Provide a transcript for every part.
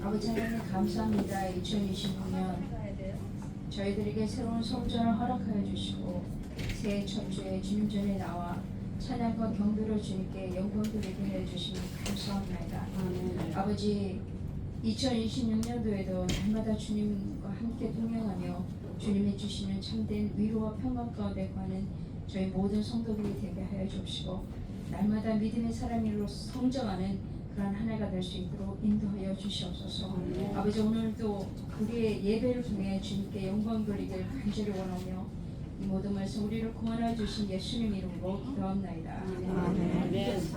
아버지 하나님 감사합니다. 2026년 저희들에게 새로운 성전을 허락하여 주시고 새해 첫 주에 주님 전에 나와 찬양과 경배로 주님께 영광 돌리게 해주시니 감사합니다. 아버지 2026년도에도 날마다 주님과 함께 동행하며 주님이 주시는 참된 위로와 평강 가운데 가는 저희 모든 성도들이 되게 하여 주시고 날마다 믿음의 사람으로 성장하는 그런 한 해가 될 수 있도록 인도하여 주시옵소서. 아버지 오늘도 우리의 예배를 통해 주님께 영광 돌리길 간절히 원하며 이 모든 말씀 우리를 구원하여 주신 예수님 이름으로 기도합나이다. 아멘. 예수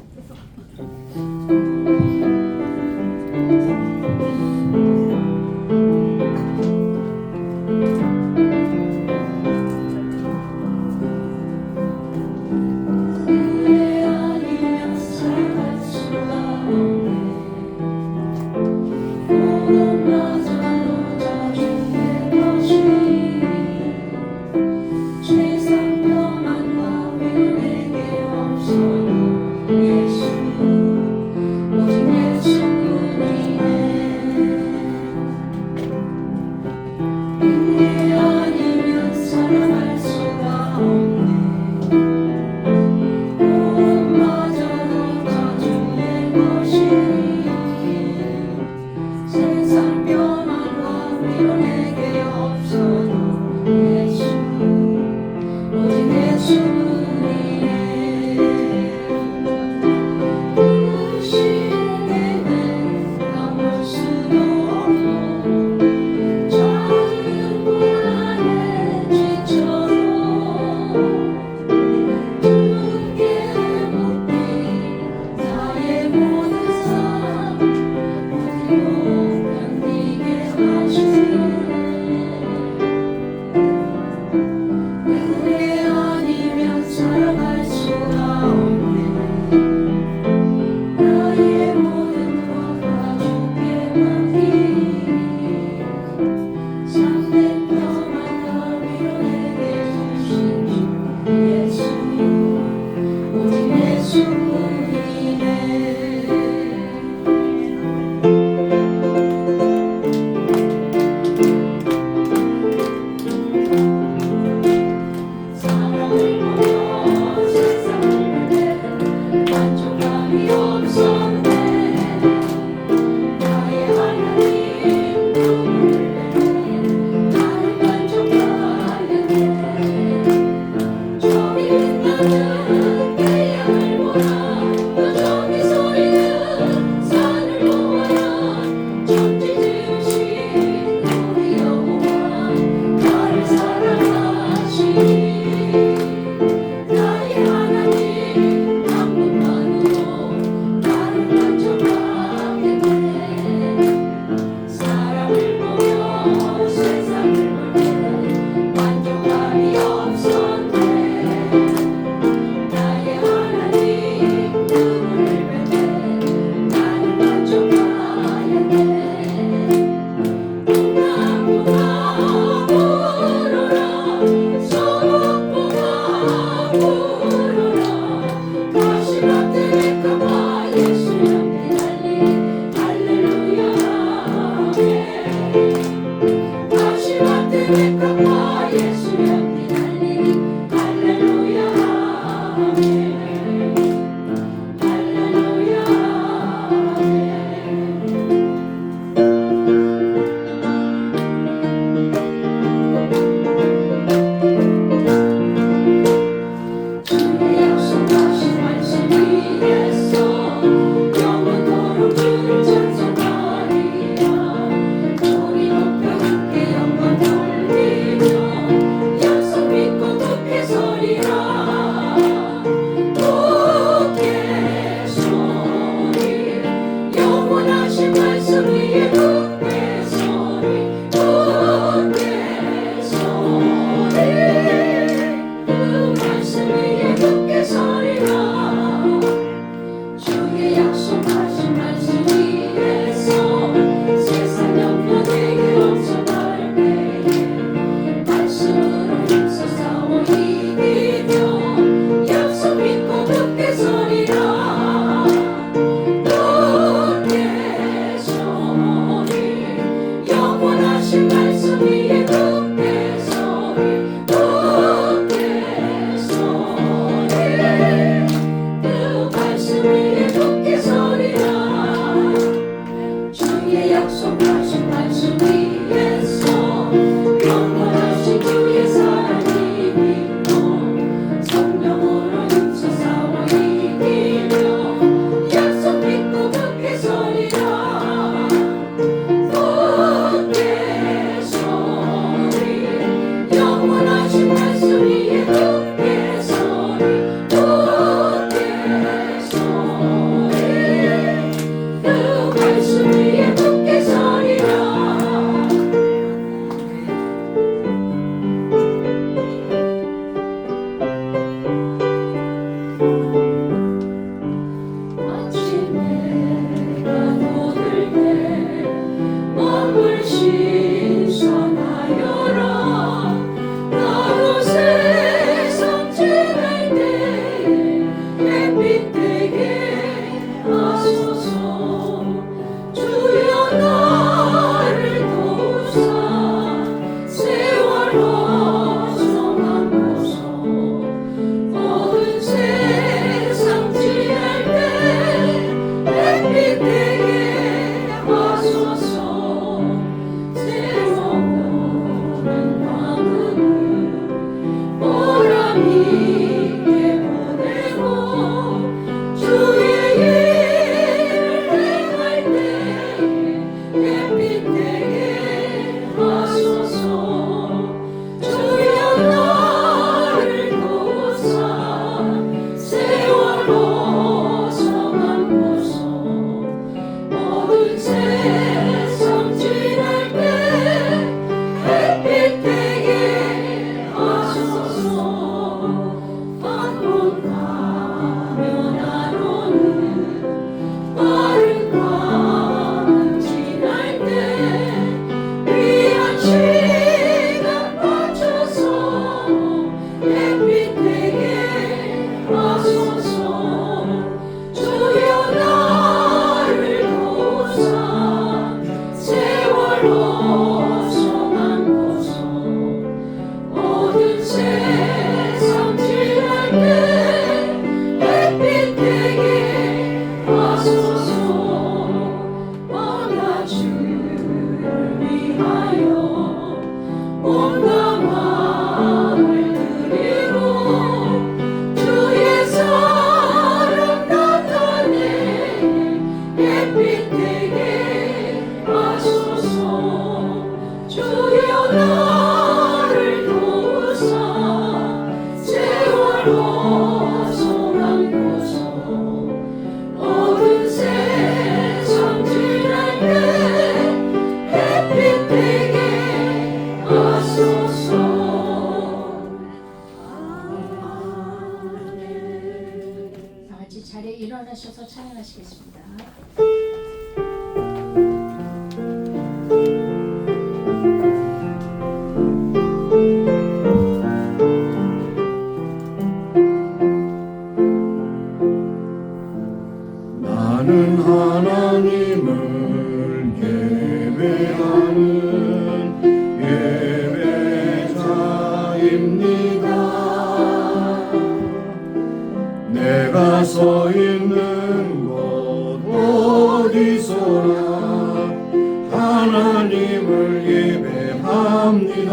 하나님을 예배합니다.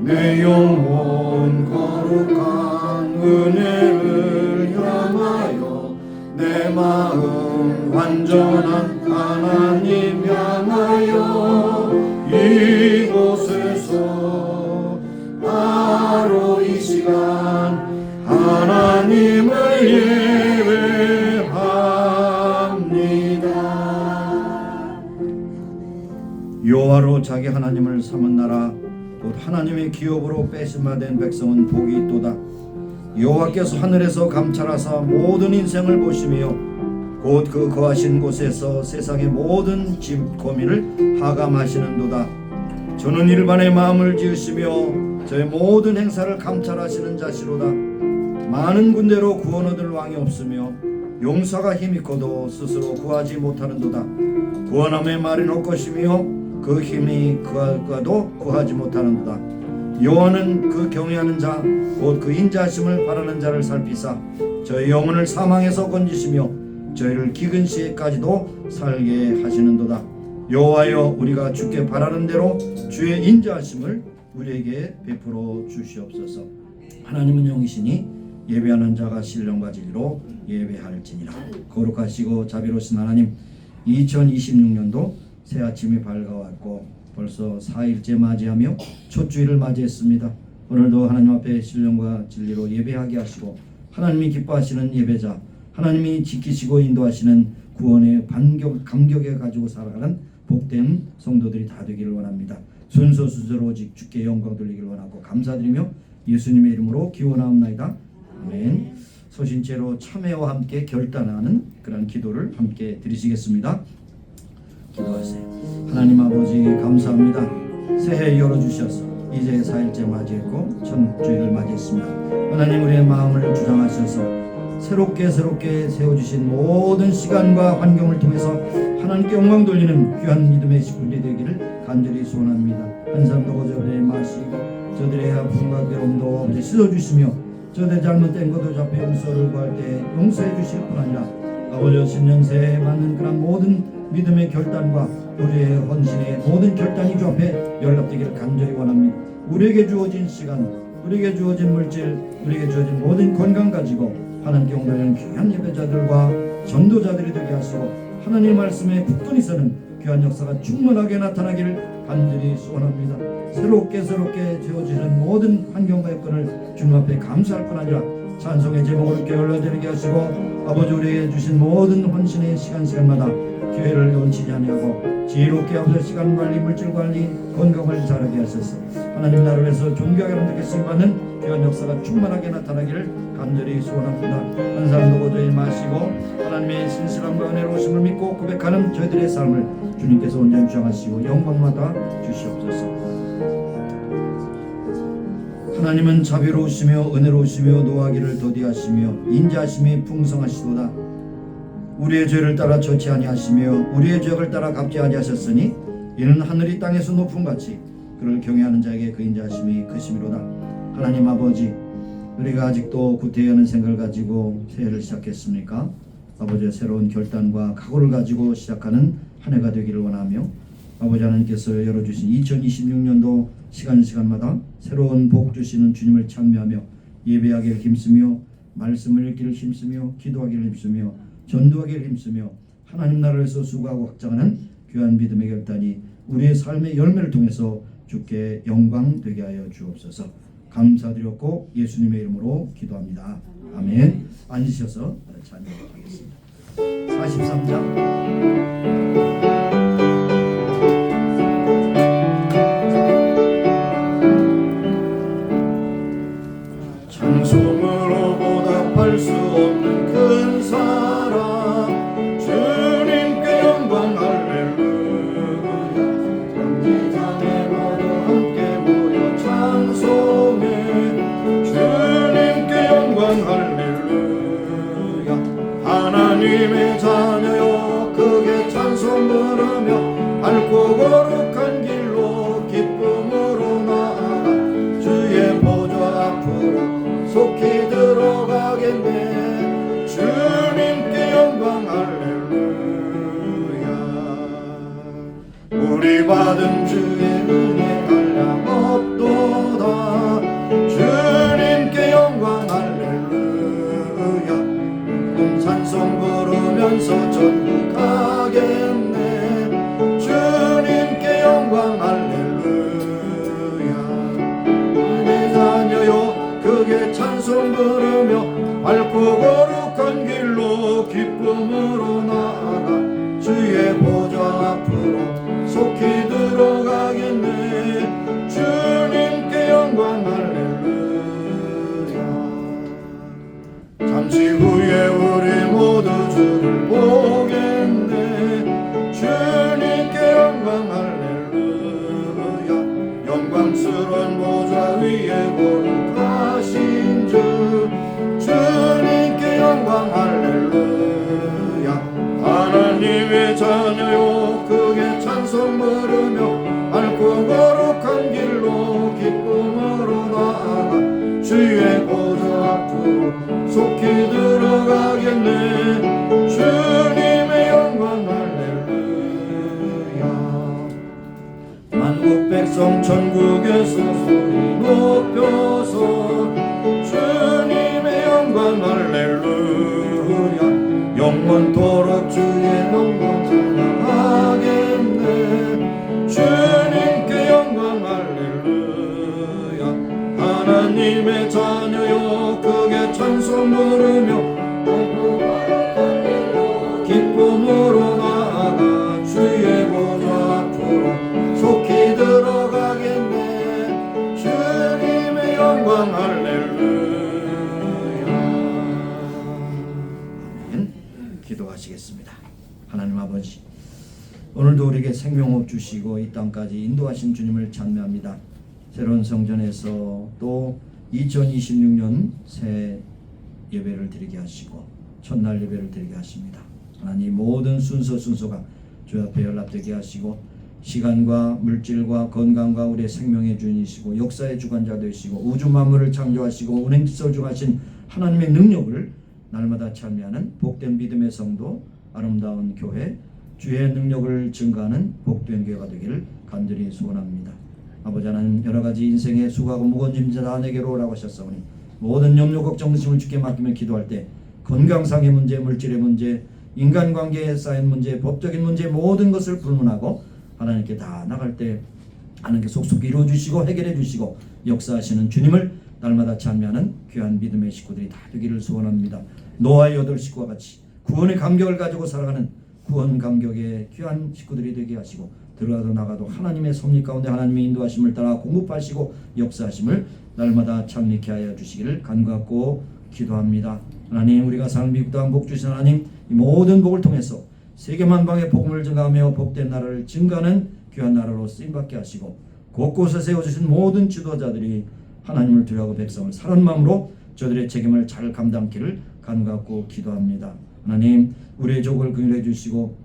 내 영혼 거룩한 은혜를 향하여 내 마음 완전한 하나님 향하여 이곳에서 바로 이 시간 하나님을 예배합니다. 여호와로 자기 하나님을 삼은 나라 곧 하나님의 기업으로 빼앗음받은 백성은 복이 있도다. 여호와께서 하늘에서 감찰하사 모든 인생을 보시며 곧 그 거하신 곳에서 세상의 모든 집 고민을 하감하시는도다. 저는 일반의 마음을 지으시며 저의 모든 행사를 감찰하시는 자시로다. 많은 군대로 구원 얻을 왕이 없으며 용사가 힘있고도 스스로 구하지 못하는도다. 구원함의 말이 올 것이며 그 힘이 그하도 구하지 못하는도다. 여호와는 그 경외하는 자 곧 그 인자하심을 바라는 자를 살피사 저의 영혼을 사망에서 건지시며 저희를 기근 시에까지도 살게 하시는도다. 여호와여, 우리가 주께 바라는 대로 주의 인자하심을 우리에게 베풀어 주시옵소서. 하나님은 영이시니 예배하는 자가 신령과 진리로 예배할지니라. 거룩하시고 자비로우신 하나님, 2026년도 새 아침이 밝아왔고 벌써 4일째 맞이하며 첫 주일을 맞이했습니다. 오늘도 하나님 앞에 신령과 진리로 예배하게 하시고 하나님이 기뻐하시는 예배자, 하나님이 지키시고 인도하시는 구원의 감격에 가지고 살아가는 복된 성도들이 다 되기를 원합니다. 순서순서로 오직 주께 영광 돌리기를 원하고 감사드리며 예수님의 이름으로 기원하옵나이다. 아멘. 소신체로 참회와 함께 결단하는 그런 기도를 함께 드리시겠습니다. 기도하세요. 하나님 아버지 감사합니다. 새해 열어주셔서 이제 4일째 맞이했고 첫 주일을 맞이했습니다. 하나님, 우리의 마음을 주장하셔서 새롭게 세워주신 모든 시간과 환경을 통해서 하나님께 영광 돌리는 귀한 믿음의 식구들이 되기를 간절히 소원합니다. 한 사람도 거절하지 마시고 저들의 아픔과 괴로움도 씻어주시며 저들의 잘못된 것도 앞에 용서를 구할 때 용서해 주실 뿐 아니라 아버지 신년 새해에 맞는 그런 모든 믿음의 결단과 우리의 헌신의 모든 결단이 주 앞에 연락되기를 간절히 원합니다. 우리에게 주어진 시간, 우리에게 주어진 물질, 우리에게 주어진 모든 건강 가지고 하나님께 옹달리는 귀한 예배자들과 전도자들이 되게 하시고 하나님의 말씀에 굳건히 서는 귀한 역사가 충만하게 나타나기를 간절히 소원합니다. 새롭게 세워지는 모든 환경과 여건을 주님 앞에 감사할 뿐 아니라 찬송의 제목을 게을러드리게 하시고 아버지 우리에게 주신 모든 헌신의 시간마다 기회를 놓치지 아니하고 지혜롭게 아버지 시간관리, 물질관리, 건강을 잘하게 하셔서 하나님 나라를 위해서 존귀하게 하나님께 쓰임받는 귀한 역사가 충만하게 나타나기를 간절히 소원합니다. 한 사람도 거두지 마시고 하나님의 신실함과 은혜로우심을 믿고 고백하는 저희들의 삶을 주님께서 온전히 주장하시고 영광마다 주시옵소서. 하나님은 자비로우시며 은혜로우시며 노하기를 더디하시며 인자하심이 풍성하시도다. 우리의 죄를 따라 좋지 아니하시며 우리의 죄악을 따라 갚지 아니하셨으니 이는 하늘이 땅에서 높은 같이 그를 경외하는 자에게 그 인자하심이 크심이로다. 하나님 아버지, 우리가 아직도 구태하는 생각을 가지고 새해를 시작했습니까? 아버지의 새로운 결단과 각오를 가지고 시작하는 한 해가 되기를 원하며 아버지 하나님께서 열어주신 2026년도 시간마다 새로운 복 주시는 주님을 찬미하며 예배하기를 힘쓰며 말씀을 읽기를 힘쓰며 기도하기를 힘쓰며 전도하기를 힘쓰며 하나님 나라를 위해서 수고하고 확장하는 귀한 믿음의 결단이 우리의 삶의 열매를 통해서 주께 영광 되게 하여 주옵소서. 감사드렸고 예수님의 이름으로 기도합니다. 아멘. 앉으셔서 찬양하겠습니다. 43장 찬송으로 보답할 수 없는 큰 사랑 주님께 영광 할렐루야. 전지장에 모두 함께 모여 찬송해 주님께 영광 할렐루야. 하나님의 자녀여 크게 찬송 부르며 밝고 거룩한 길로 기쁨으로 나아가 주의 보좌 앞으로 속히 들어가겠네. 주님께 영광 할렐루야. 받은 주의 은혜 한량없도다. 주님께 영광 할렐루야. 찬송 부르면서 전국 가겠네. 주님께 영광 할렐루야. 내 자녀여 크게 찬송 부르며 밝고 거룩한 길로 기쁨으로 나아가 주의 보좌 앞으로 속히 들어가겠네. 주님께 영광 할렐루야. 잠시 후에 우리 모두 주를 보겠네. 주님께 영광 할렐루야. 영광스러운 보좌 위에 거룩하신 주 주님께 영광 할렐루야. 하나님의 자녀요 크게 찬송 부르며 밝고 거룩한 길로 기쁨으로 나아가 주의 보좌 앞으로 속히 들어가겠네. 주님의 영광 할렐루야. 만국 백성 천국에서 소리 높여서 주님의 영광 할렐루야. 영원토록 주의 영광 찬양하겠네. 주님께 영광 할렐루야. 하나님의 자녀여 크게 찬송 부르며 기쁨으로 나아가 주의 보좌 앞으로 속히 들어가겠네. 주님의 영광 할렐루야. 아멘. 기도하시겠습니다. 하나님 아버지, 오늘도 우리에게 생명호흡 주시고 이 땅까지 인도하신 주님을 찬미합니다. 새로운 성전에서 또 2026년 새 예배를 드리게 하시고 첫날 예배를 드리게 하십니다. 하나님 모든 순서가 주 앞에 연락되게 하시고 시간과 물질과 건강과 우리의 생명의 주인이시고 역사의 주관자 되시고 우주 만물을 창조하시고 운행질서를 주관하신 하나님의 능력을 날마다 찬미하는 복된 믿음의 성도, 아름다운 교회, 주의 능력을 증가하는 복된 교회가 되기를 간절히 소원합니다. 아버지 하나님, 여러가지 인생의 수고하고 무거운 짐 다 내게로 오라고 하셨사오니 모든 염려 걱정 의심을 주께 맡기며 기도할 때 건강상의 문제, 물질의 문제, 인간관계에 쌓인 문제, 법적인 문제 모든 것을 불문하고 하나님께 다 나갈 때 하나님께 속속히 이루어주시고 해결해주시고 역사하시는 주님을 날마다 찬미하는 귀한 믿음의 식구들이 다 되기를 소원합니다. 노아의 8 식구와 같이 구원의 감격을 가지고 살아가는 구원 감격의 귀한 식구들이 되게 하시고 들어가도 나가도 하나님의 섭리 가운데 하나님의 인도하심을 따라 공급하시고 역사하심을 날마다 찬미케 하여 주시기를 간구하고 기도합니다. 하나님, 우리가 사는 미국 땅 복 주신 하나님, 이 모든 복을 통해서 세계 만방의 복음을 증가하며 복된 나라를 증가하는 귀한 나라로 쓰임받게 하시고 곳곳에 세워주신 모든 지도자들이 하나님을 두려워하고 백성을 사랑하는 마음으로 저들의 책임을 잘 감당기를 간구하고 기도합니다. 하나님, 우리의 족을 긍휼해 주시고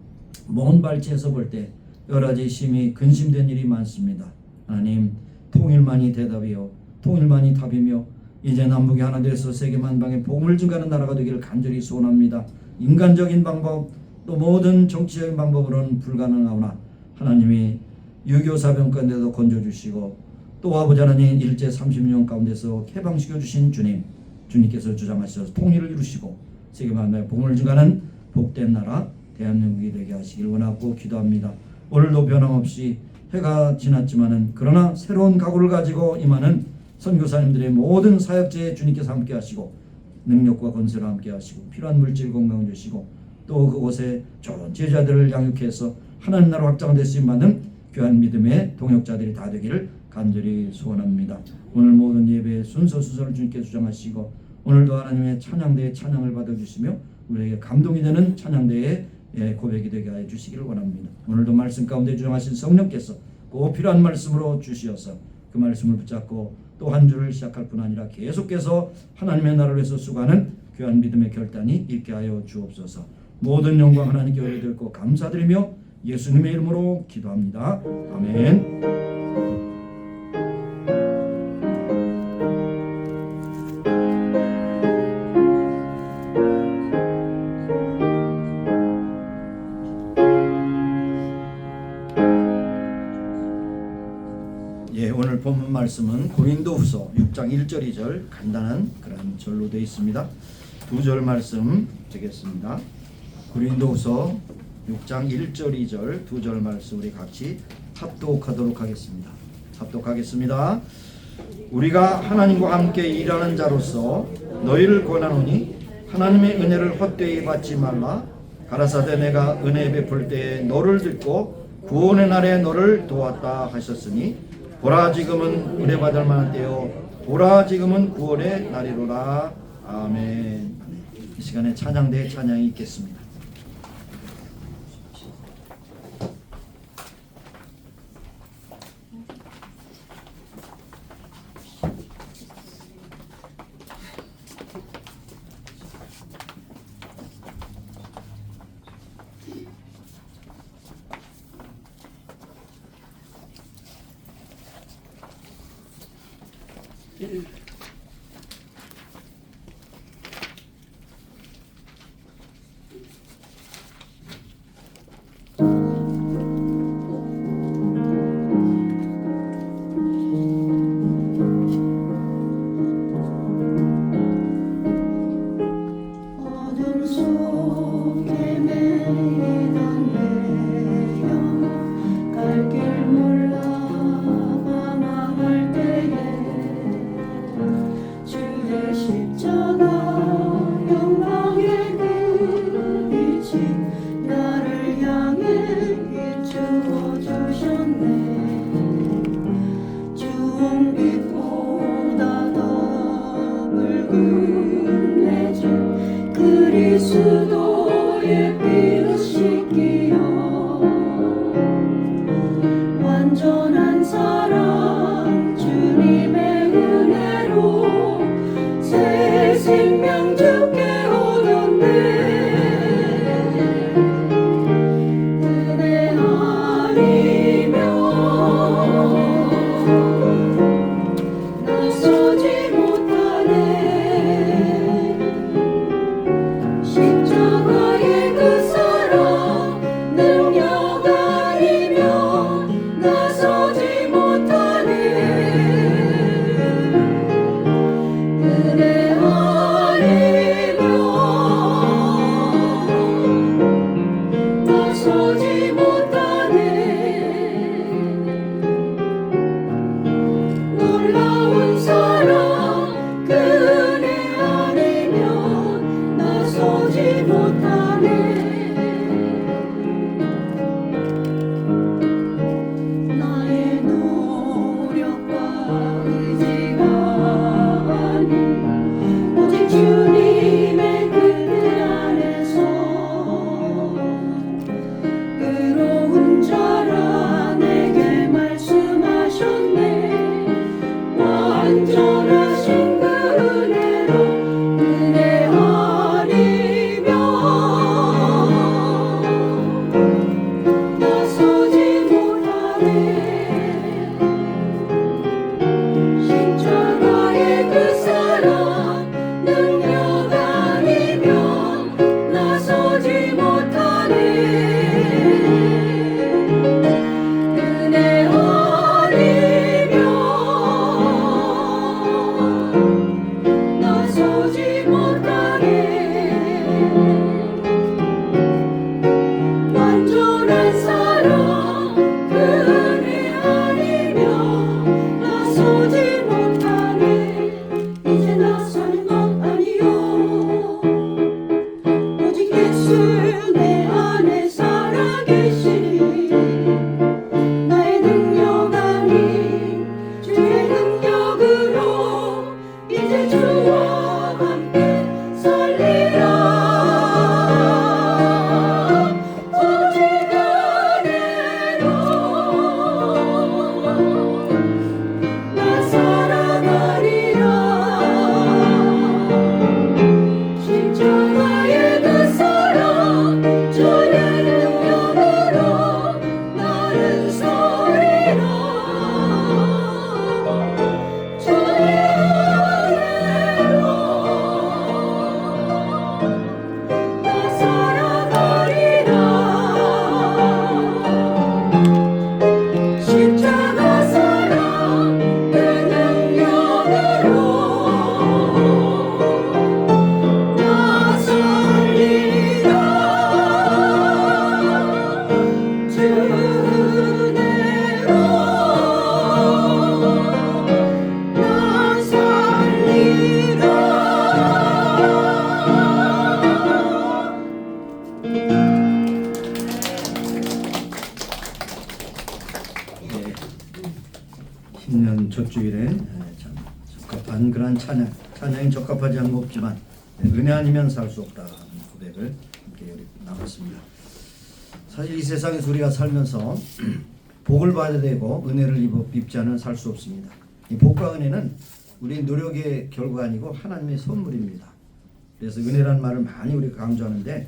먼 발치에서 볼 때 여러 가지 심히 근심된 일이 많습니다. 하나님, 통일만이 대답이요 통일만이 답이며 이제 남북이 하나 되어서 세계 만방에 복음을 증가하는 나라가 되기를 간절히 소원합니다. 인간적인 방법 또 모든 정치적인 방법으로는 불가능하오나 하나님이 유교 사병 가운데도 건져주시고 또 아버지 하나님 일제 30년 가운데서 해방시켜주신 주님께서 주장하셔서 통일을 이루시고 세계 만방에 복음을 증가하는 복된 나라 대한민국이 되게 하시길 원하고 기도합니다. 오늘도 변함없이 해가 지났지만은 그러나 새로운 각오를 가지고 임하는 선교사님들의 모든 사역제에 주님께서 함께 하시고 능력과 건설을 함께 하시고 필요한 물질 건강 주시고 또 그곳에 좋은 제자들을 양육해서 하나님 나라 확장될 수 있는 귀한 믿음의 동역자들이 다 되기를 간절히 소원합니다. 오늘 모든 예배의 순서를 주님께 주장하시고 오늘도 하나님의 찬양대의 찬양을 받아주시며 우리에게 감동이 되는 찬양대의 고백이 되게 하여 주시기를 원합니다. 오늘도 말씀 가운데 주장하신 성령께서 꼭 필요한 말씀으로 주시어서 그 말씀을 붙잡고 또 한 주를 시작할 뿐 아니라 계속해서 하나님의 나라를 위해서 수고하는 귀한 믿음의 결단이 있게 하여 주옵소서. 모든 영광 하나님께 올려드리고 감사드리며 예수님의 이름으로 기도합니다. 아멘. 오늘 본문 말씀은 고린도후서 6장 1절 2절 간단한 그런 절로 되어 있습니다. 두 절 말씀 되겠습니다. 고린도후서 6장 1절 2절 두 절 말씀 우리 같이 합독하도록 하겠습니다. 합독하겠습니다. 우리가 하나님과 함께 일하는 자로서 너희를 권하노니 하나님의 은혜를 헛되이 받지 말라. 가라사대 내가 은혜 베풀 때에 너를 듣고 구원의 날에 너를 도왔다 하셨으니 보라 지금은 은혜 받을 만한 때요 보라 지금은 구원의 날이로라. 아멘. 이 시간에 찬양대 찬양이 있겠습니다. 어둠 속에 매이던 내 영혼 갈 길 몰라 방황할 때에 주의 십자가 영광의 그 빛이 나를 향해 비추어 주셨네. 주홍빛보다 더 붉은 내 주 그리스도의 피로 씻기어 완전한 사랑 주님의 은혜로 새 생명 주께 얻었네. 은혜 아니면 나서지 못하네. 십자가의 그 사랑 능력 아니면 나서지 못하네. 은혜 아니면 나서지 못하네. 놀라운 사랑 그 은혜 아니면 나서지 못하네. 나의 노력과 의지가 아닌 오직 주님의 그때 안에서 신년 첫 주일에 참 적합한 그런 찬양이 적합하지 않은 거 없지만 은혜 아니면 살 수 없다 하는 고백을 함께 나눴습니다. 사실 이 세상에서 우리가 살면서 복을 받아야 되고 은혜를 입지 않으면 살 수 없습니다. 이 복과 은혜는 우리 노력의 결과가 아니고 하나님의 선물입니다. 그래서 은혜라는 말을 많이 우리가 강조하는데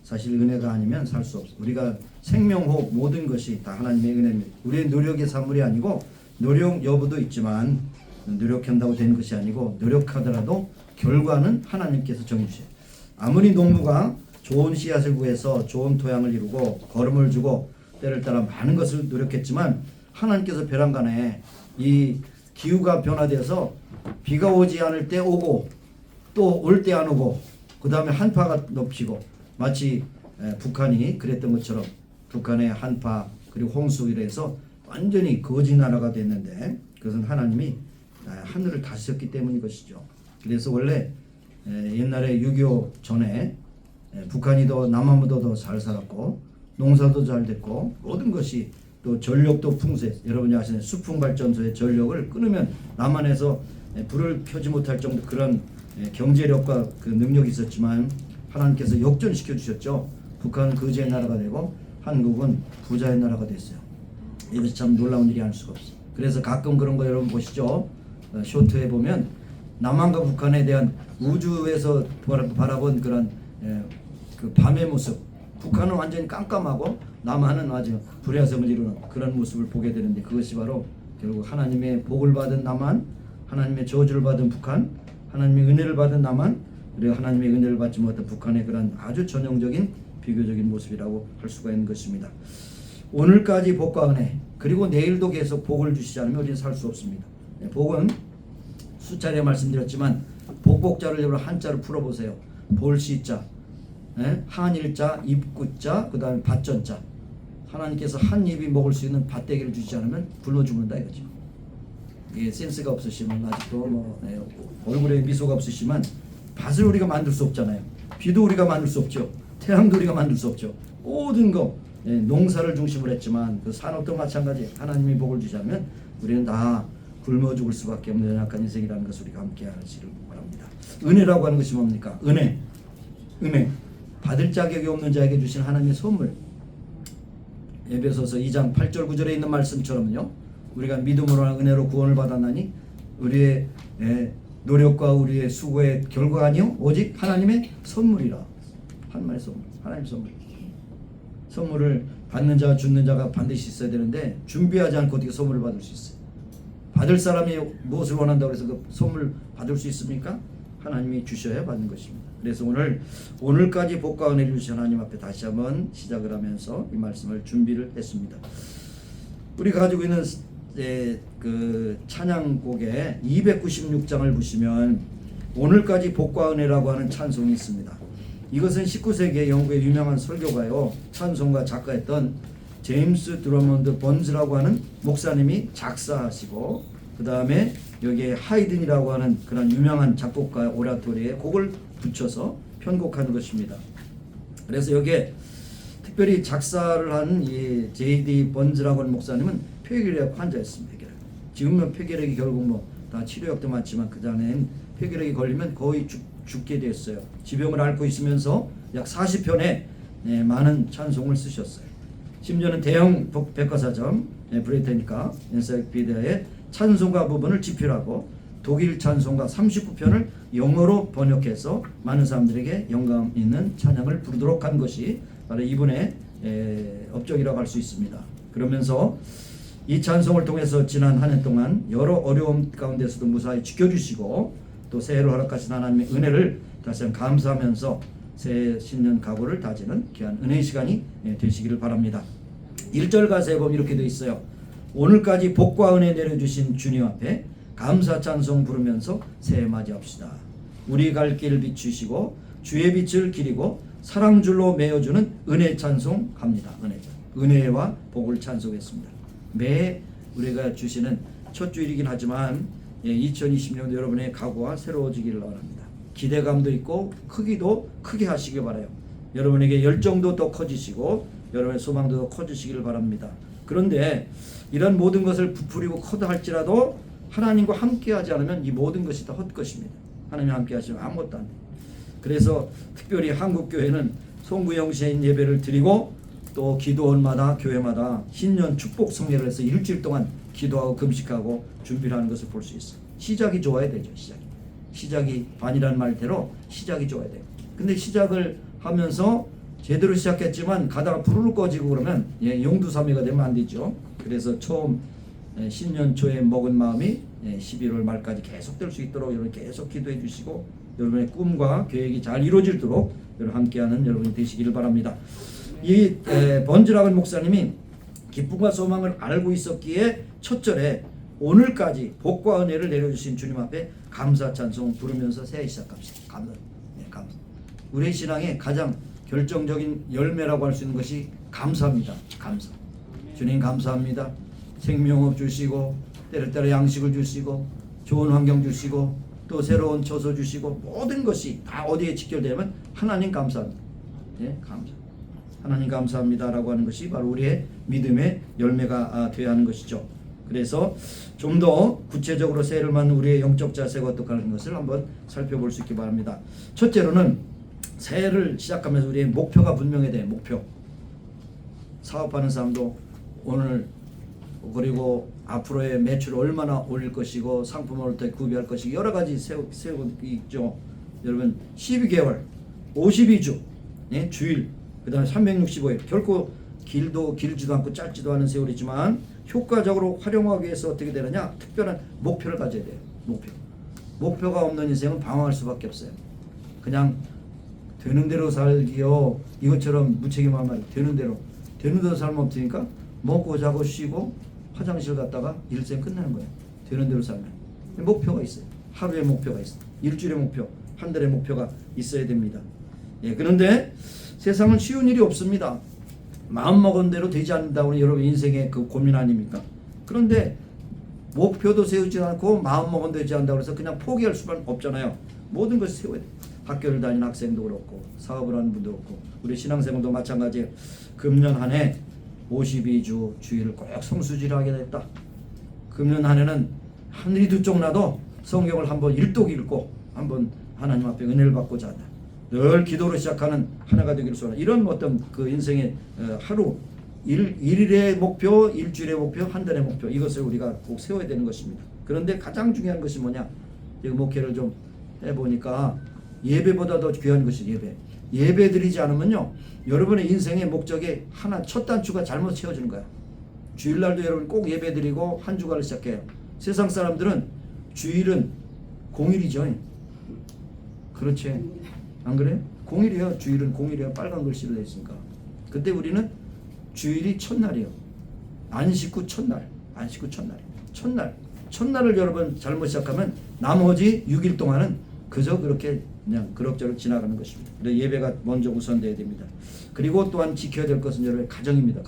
사실 은혜가 아니면 살 수 없어요. 우리가 생명호흡 모든 것이 다 하나님의 은혜입니다. 우리의 노력의 산물이 아니고 노력 여부도 있지만 노력한다고 되는 것이 아니고 노력하더라도 결과는 하나님께서 정해주세요. 아무리 농부가 좋은 씨앗을 구해서 좋은 토양을 이루고 거름을 주고 때를 따라 많은 것을 노력했지만 하나님께서 벼랑간에 이 기후가 변화되어서 비가 오지 않을 때 오고 또 올 때 안 오고 그 다음에 한파가 덮치고 마치 북한이 그랬던 것처럼 북한의 한파 그리고 홍수 이래서 완전히 거지 나라가 됐는데 그것은 하나님이 하늘을 다스렸기 때문인 것이죠. 그래서 원래 옛날에 6.25 전에 북한이 더 남한보다 더 잘 살았고 농사도 잘 됐고 모든 것이 또 전력도 풍세. 여러분이 아시는 수풍발전소의 전력을 끊으면 남한에서 불을 켜지 못할 정도 그런 경제력과 그 능력이 있었지만 하나님께서 역전시켜 주셨죠. 북한은 거지의 나라가 되고 한국은 부자의 나라가 됐어요. 이것이 참 놀라운 일이 아닐 수가 없어요. 그래서 가끔 그런 거 여러분 보시죠. 쇼트에 보면 남한과 북한에 대한 우주에서 바라본 그런 그 밤의 모습. 북한은 완전히 깜깜하고 남한은 아주 불야성을 이루는 그런 모습을 보게 되는데 그것이 바로 결국 하나님의 복을 받은 남한, 하나님의 저주를 받은 북한, 하나님의 은혜를 받은 남한, 그리고 하나님의 은혜를 받지 못한 북한의 그런 아주 전형적인 비교적인 모습이라고 할 수가 있는 것입니다. 오늘까지 복과 은혜 그리고 내일도 계속 복을 주시지 않으면 우리는 살 수 없습니다. 복은 수차례 말씀드렸지만 복복자를 여러분 한자로 풀어보세요. 볼시자, 한일자, 입구자, 그 다음에 밭전자. 하나님께서 한 입이 먹을 수 있는 밭대기를 주지 않으면 굶어 죽는다 이거죠. 이게 센스가 없으시면 아직도 뭐 얼굴에 미소가 없으시면 밭을 우리가 만들 수 없잖아요. 비도 우리가 만들 수 없죠. 태양도 우리가 만들 수 없죠. 모든 거 농사를 중심으로 했지만 그 산업도 마찬가지. 하나님이 복을 주지 않으면 우리는 다 굶어 죽을 수밖에 없는 연약한 인생이라는 것을 우리가 함께 하시길 바랍니다. 은혜라고 하는 것이 뭡니까? 은혜. 받을 자격이 없는 자에게 주신 하나님의 선물. 에베소서 2장 8절 9절에 있는 말씀처럼요. 우리가 믿음으로 은혜로 구원을 받았나니 우리의 노력과 우리의 수고의 결과가 아니요 오직 하나님의 선물이라. 하나님의 선물. 하나님의 선물. 선물을 받는 자와 주는 자가 반드시 있어야 되는데 준비하지 않고 어떻게 선물을 받을 수 있어요? 받을 사람이 무엇을 원한다고 해서 그 선물 받을 수 있습니까? 하나님이 주셔야 받는 것입니다. 그래서 오늘까지 복과 은혜를 주신 하나님 앞에 다시 한번 시작을 하면서 이 말씀을 준비를 했습니다. 우리가 가지고 있는 그 찬양곡의 296장을 보시면 오늘까지 복과 은혜라고 하는 찬송이 있습니다. 이것은 19세기의 영국의 유명한 설교가요 찬송가 작가였던 제임스 드러먼드 번즈라고 하는 목사님이 작사하시고 그 다음에 여기에 하이든이라고 하는 그런 유명한 작곡가 오라토리에 곡을 붙여서 편곡한 것입니다. 그래서 여기에 특별히 작사를 한 이 J.D. 번즈라고 하는 목사님은 폐결핵 환자였습니다. 지금은 폐결핵이 결국 뭐 다 치료약도 많지만 그 전에는 폐결핵이 걸리면 거의 죽게 됐어요. 지병을 앓고 있으면서 약 40편의 많은 찬송을 쓰셨어요. 심지어는 대형 백과사전 브리테니카 엔사이클피디아의 찬송가 부분을 집필하고 독일 찬송가 39편을 영어로 번역해서 많은 사람들에게 영감 있는 찬양을 부르도록 한 것이 바로 이분의 업적이라고 할 수 있습니다. 그러면서 이 찬송을 통해서 지난 한 해 동안 여러 어려움 가운데서도 무사히 지켜주시고 또 새해를 허락하신 하나님의 은혜를 다시 한번 감사하면서 새해 신년 각오를 다지는 귀한 은혜의 시간이 되시기를 바랍니다. 1절 가사에 보면 이렇게 되어 있어요. 오늘까지 복과 은혜 내려주신 주님 앞에 감사 찬송 부르면서 새해 맞이합시다. 우리 갈 길을 비추시고 주의 빛을 기리고 사랑줄로 메어주는 은혜 찬송합니다. 은혜와 복을 찬송했습니다. 매 우리가 주시는 첫 주일이긴 하지만 2020년 여러분의 각오가 새로워지기를 바랍니다. 기대감도 있고 크기도 크게 하시기 바라요. 여러분에게 열정도 더 커지시고 여러분의 소망도 커지시기를 바랍니다. 그런데 이런 모든 것을 부풀리고 커다 할지라도 하나님과 함께하지 않으면 이 모든 것이 다 헛것입니다. 하나님 함께하시면 아무것도 안 돼요. 그래서 특별히 한국교회는 송구영신 예배를 드리고 또 기도원마다 교회마다 신년 축복 성례를 해서 일주일 동안 기도하고 금식하고 준비를 하는 것을 볼 수 있어요. 시작이 좋아야 되죠. 시작이 반이라는 말대로 시작이 좋아야 돼요. 근데 시작을 하면서 제대로 시작했지만 가다가 부르르 꺼지고 그러면 용두사미가 되면 안 되죠. 그래서 처음 신년 초에 먹은 마음이 11월 말까지 계속될 수 있도록 여러분 계속 기도해 주시고 여러분의 꿈과 계획이 잘 이루어지도록 여러분 함께하는 여러분이 되시기를 바랍니다. 이 번지락은 목사님이 기쁨과 소망을 알고 있었기에 첫 절에 오늘까지 복과 은혜를 내려주신 주님 앞에 감사 찬송 부르면서 새해 시작합시다. 감사. 감사. 우리의 신앙의 가장 결정적인 열매라고 할 수 있는 것이 감사입니다. 감사. 주님 감사합니다. 생명업 주시고 때때로 양식을 주시고 좋은 환경 주시고 또 새로운 처소 주시고 모든 것이 다 어디에 직결되면 하나님 감사합니다. 감사. 하나님 감사합니다라고 하는 것이 바로 우리의 믿음의 열매가 되어야 하는 것이죠. 그래서 좀 더 구체적으로 새해를 맞는 우리의 영적 자세가 어떻다는 것을 한번 살펴볼 수 있기 바랍니다. 첫째로는 새해를 시작하면서 우리의 목표가 분명해야 돼요. 목표. 사업하는 사람도 오늘 그리고 앞으로의 매출을 얼마나 올릴 것이고 상품을 어떻게 구비할 것이고 여러 가지 세우고 있죠. 여러분 12개월 52주 주일 그 다음에 365일 결코 길지도 않고 짧지도 않은 세월이지만 효과적으로 활용하기 위해서 어떻게 되느냐 특별한 목표를 가져야 돼요. 목표가 없는 인생은 방황할 수밖에 없어요. 그냥 되는 대로 살기요 이것처럼 무책임한 말 되는 대로 살면 없으니까 먹고 자고 쉬고 화장실 갔다가 일생 끝나는 거예요. 되는 대로 살면 목표가 있어요. 하루의 목표가 있어요. 일주일의 목표 한 달의 목표가 있어야 됩니다. 그런데 세상은 쉬운 일이 없습니다. 마음먹은 대로 되지 않는다고 여러분 인생의 그 고민 아닙니까? 그런데 목표도 세우지 않고 마음먹은 대로 되지 않는다고 해서 그냥 포기할 수는 없잖아요. 모든 것을 세워야 돼요. 학교를 다니는 학생도 그렇고 사업을 하는 분도 그렇고 우리 신앙생활도 마찬가지예요. 금년 한 해 52주 주일을 꼭 성수지를 하게 됐다. 금년 한 해는 하늘이 두 쪽 나도 성경을 한번 일독 읽고 한번 하나님 앞에 은혜를 받고자 한다. 늘 기도로 시작하는 하나가 되기를 소원한다. 이런 어떤 그 인생의 하루 일일의 목표, 일주일의 목표, 한 달의 목표 이것을 우리가 꼭 세워야 되는 것입니다. 그런데 가장 중요한 것이 뭐냐? 지금 목회를 좀 해보니까 예배보다 더 귀한 것이 예배 드리지 않으면요 여러분의 인생의 목적에 하나 첫 단추가 잘못 채워지는 거야. 주일날도 여러분 꼭 예배 드리고 한 주간을 시작해요. 세상 사람들은 주일은 공일이죠. 그렇지 안 그래요? 공일이에요. 주일은 공일이에요. 빨간 글씨로 되어 있으니까. 그때 우리는 주일이 첫날이에요. 안식 후 첫날. 첫날을 여러분 잘못 시작하면 나머지 6일 동안은 그저 그렇게 그냥 그럭저럭 지나가는 것입니다. 그래서 예배가 먼저 우선돼야 됩니다. 그리고 또한 지켜야 될 것은 여러분의 가정입니다.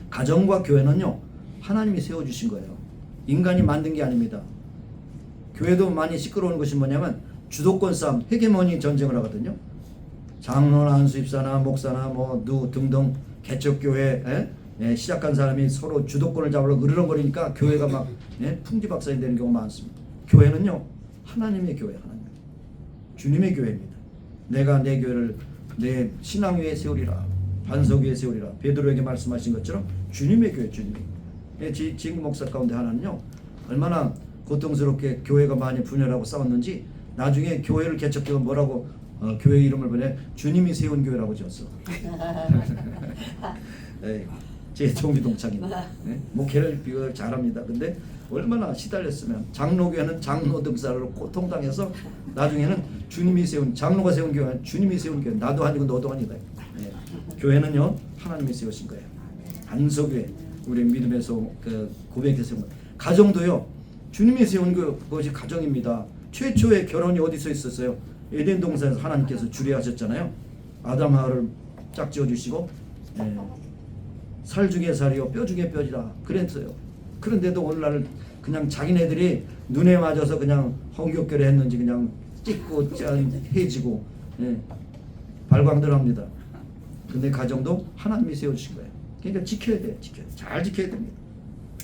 가정과 교회는요 하나님이 세워주신 거예요. 인간이 만든 게 아닙니다. 교회도 많이 시끄러운 것이 뭐냐면 주도권 싸움, 헤게모니 전쟁을 하거든요. 장로나 안수입사나 목사나 뭐 등등 개척교회 시작한 사람이 서로 주도권을 잡으려고 으르렁거리니까 교회가 막 풍지박산이 되는 경우가 많습니다. 교회는요 하나님의 교회, 주님의 교회입니다. 내가 내 교회를 내 신앙 위에 세우리라, 반석 위에 세우리라. 베드로에게 말씀하신 것처럼 주님의 교회, 지금 목사 가운데 하나는요 얼마나 고통스럽게 교회가 많이 분열하고 싸웠는지 나중에 교회를 개척해서 뭐라고 교회 이름을 보내 주님이 세운 교회라고 지었어. 제 종기동창입니다. 목회를 비교를 잘합니다. 근데 얼마나 시달렸으면 장로교회는 장로 등사로 고통당해서 나중에는 주님이 세운 장로가 세운 교회는 주님이 세운 교회 나도 아니고 너도 아니다. 교회는요 하나님이 세우신 거예요. 반석에 우리 믿음에서 그 고백해서 세운 거예요. 가정도요 주님이 세운 그것이 가정입니다. 최초의 결혼이 어디서 있었어요? 에덴 동산에서 하나님께서 주례하셨잖아요. 아담 하와를 짝지어 주시고 살 중에 살이요 뼈 중에 뼈지라 그랬어요. 그런데도 오늘날 그냥 자기네들이 눈에 맞아서 그냥 홍교결에 했는지 그냥 찍고 짠 해지고 발광들합니다. 근데 가정도 하나님이 세워주신 거예요. 그러니까 지켜야 돼요. 잘 지켜야 됩니다.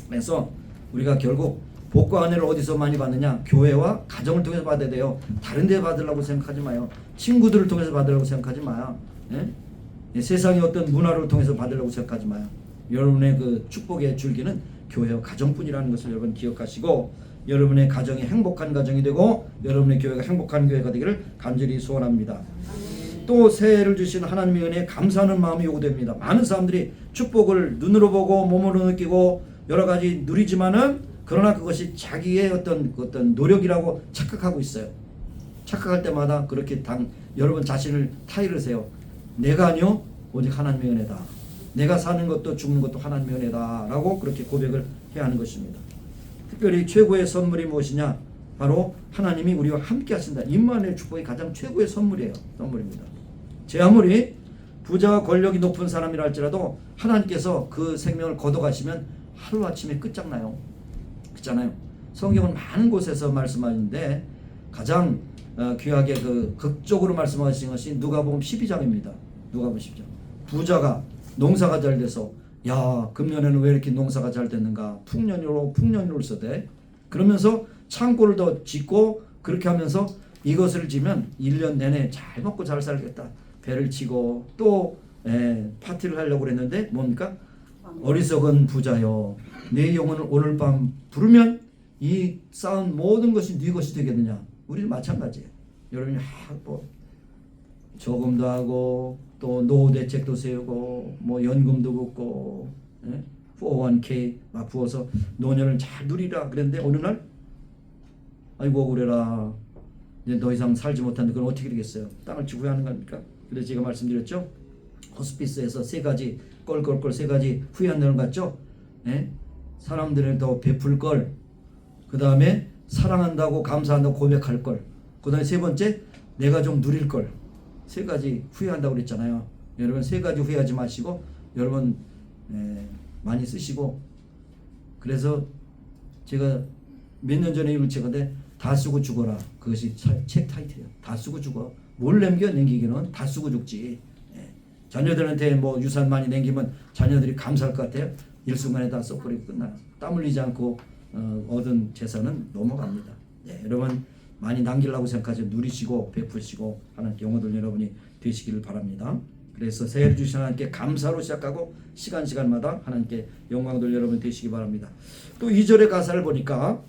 그래서 우리가 결국 복과 은혜를 어디서 많이 받느냐? 교회와 가정을 통해서 받아야 돼요. 다른 데 받으려고 생각하지 마요. 친구들을 통해서 받으려고 생각하지 마요. 예? 세상의 어떤 문화를 통해서 받으려고 생각하지 마요. 여러분의 그 축복의 줄기는 교회와 가정뿐이라는 것을 여러분 기억하시고, 여러분의 가정이 행복한 가정이 되고 여러분의 교회가 행복한 교회가 되기를 간절히 소원합니다. 또 새해를 주신 하나님의 은혜에 감사하는 마음이 요구됩니다. 많은 사람들이 축복을 눈으로 보고 몸으로 느끼고 여러 가지 누리지만은, 그러나 그것이 자기의 어떤 노력이라고 착각하고 있어요. 착각할 때마다 그렇게 여러분 자신을 타이르세요. 내가 아니요 오직 하나님의 은혜다. 내가 사는 것도 죽는 것도 하나님의 은혜다 라고 그렇게 고백을 해야 하는 것입니다. 특별히 최고의 선물이 무엇이냐? 바로 하나님이 우리와 함께 하신다. 임마누엘 축복이 가장 최고의 선물입니다. 제 아무리 부자와 권력이 높은 사람이라 할지라도 하나님께서 그 생명을 걷어가시면 하루아침에 끝장나요. 그렇잖아요. 성경은 많은 곳에서 말씀하는데 가장 귀하게 그 극적으로 말씀하신 것이 누가복음 12장입니다. 누가복음 12장. 부자가 농사가 잘 돼서, 야, 금년에는 왜 이렇게 농사가 잘 됐는가? 풍년으로 써대. 그러면서 창고를 더 짓고 그렇게 하면서 이것을 지면 1년 내내 잘 먹고 잘 살겠다. 배를 치고 또 파티를 하려고 그랬는데 뭡니까? 어리석은 부자여, 내 영혼을 오늘 밤 부르면 이 쌓은 모든 것이 네 것이 되겠느냐? 우리는 마찬가지예요. 여러분이 뭐 저금도 하고 또 노후 대책도 세우고 뭐 연금도 붓고 401k 막 부어서 노년을 잘 누리라 그랬는데 어느 날 아이고 그래라, 이제 더 이상 살지 못하는데 그럼 어떻게 되겠어요? 땅을 지고 하는 겁니까? 그래서 제가 말씀드렸죠. 호스피스에서 세 가지 세 가지 후회한다는 것 같죠? 사람들을 더 베풀 걸, 그 다음에 사랑한다고 감사한다고 고백할 걸, 그 다음에 세 번째 내가 좀 누릴 걸. 세 가지 후회한다고 그랬잖아요. 여러분 세 가지 후회하지 마시고 여러분 많이 쓰시고, 그래서 제가 몇 년 전에 읽은 책인데 다 쓰고 죽어라. 그것이 책 타이틀이에요. 다 쓰고 죽어. 뭘 남기기는 다 쓰고 죽지. 자녀들한테 뭐 유산 많이 남기면 자녀들이 감사할 것 같아요. 일순간에 다 썩버리고 끝나요. 땀 흘리지 않고 얻은 재산은 넘어갑니다. 여러분 많이 남기려고 생각하지 누리시고 베푸시고 하나님께 영혼들 여러분이 되시기를 바랍니다. 그래서 새해를 주신 하나님께 감사로 시작하고 시간마다 하나님께 영광들 여러분 되시기 바랍니다. 또 2절의 가사를 보니까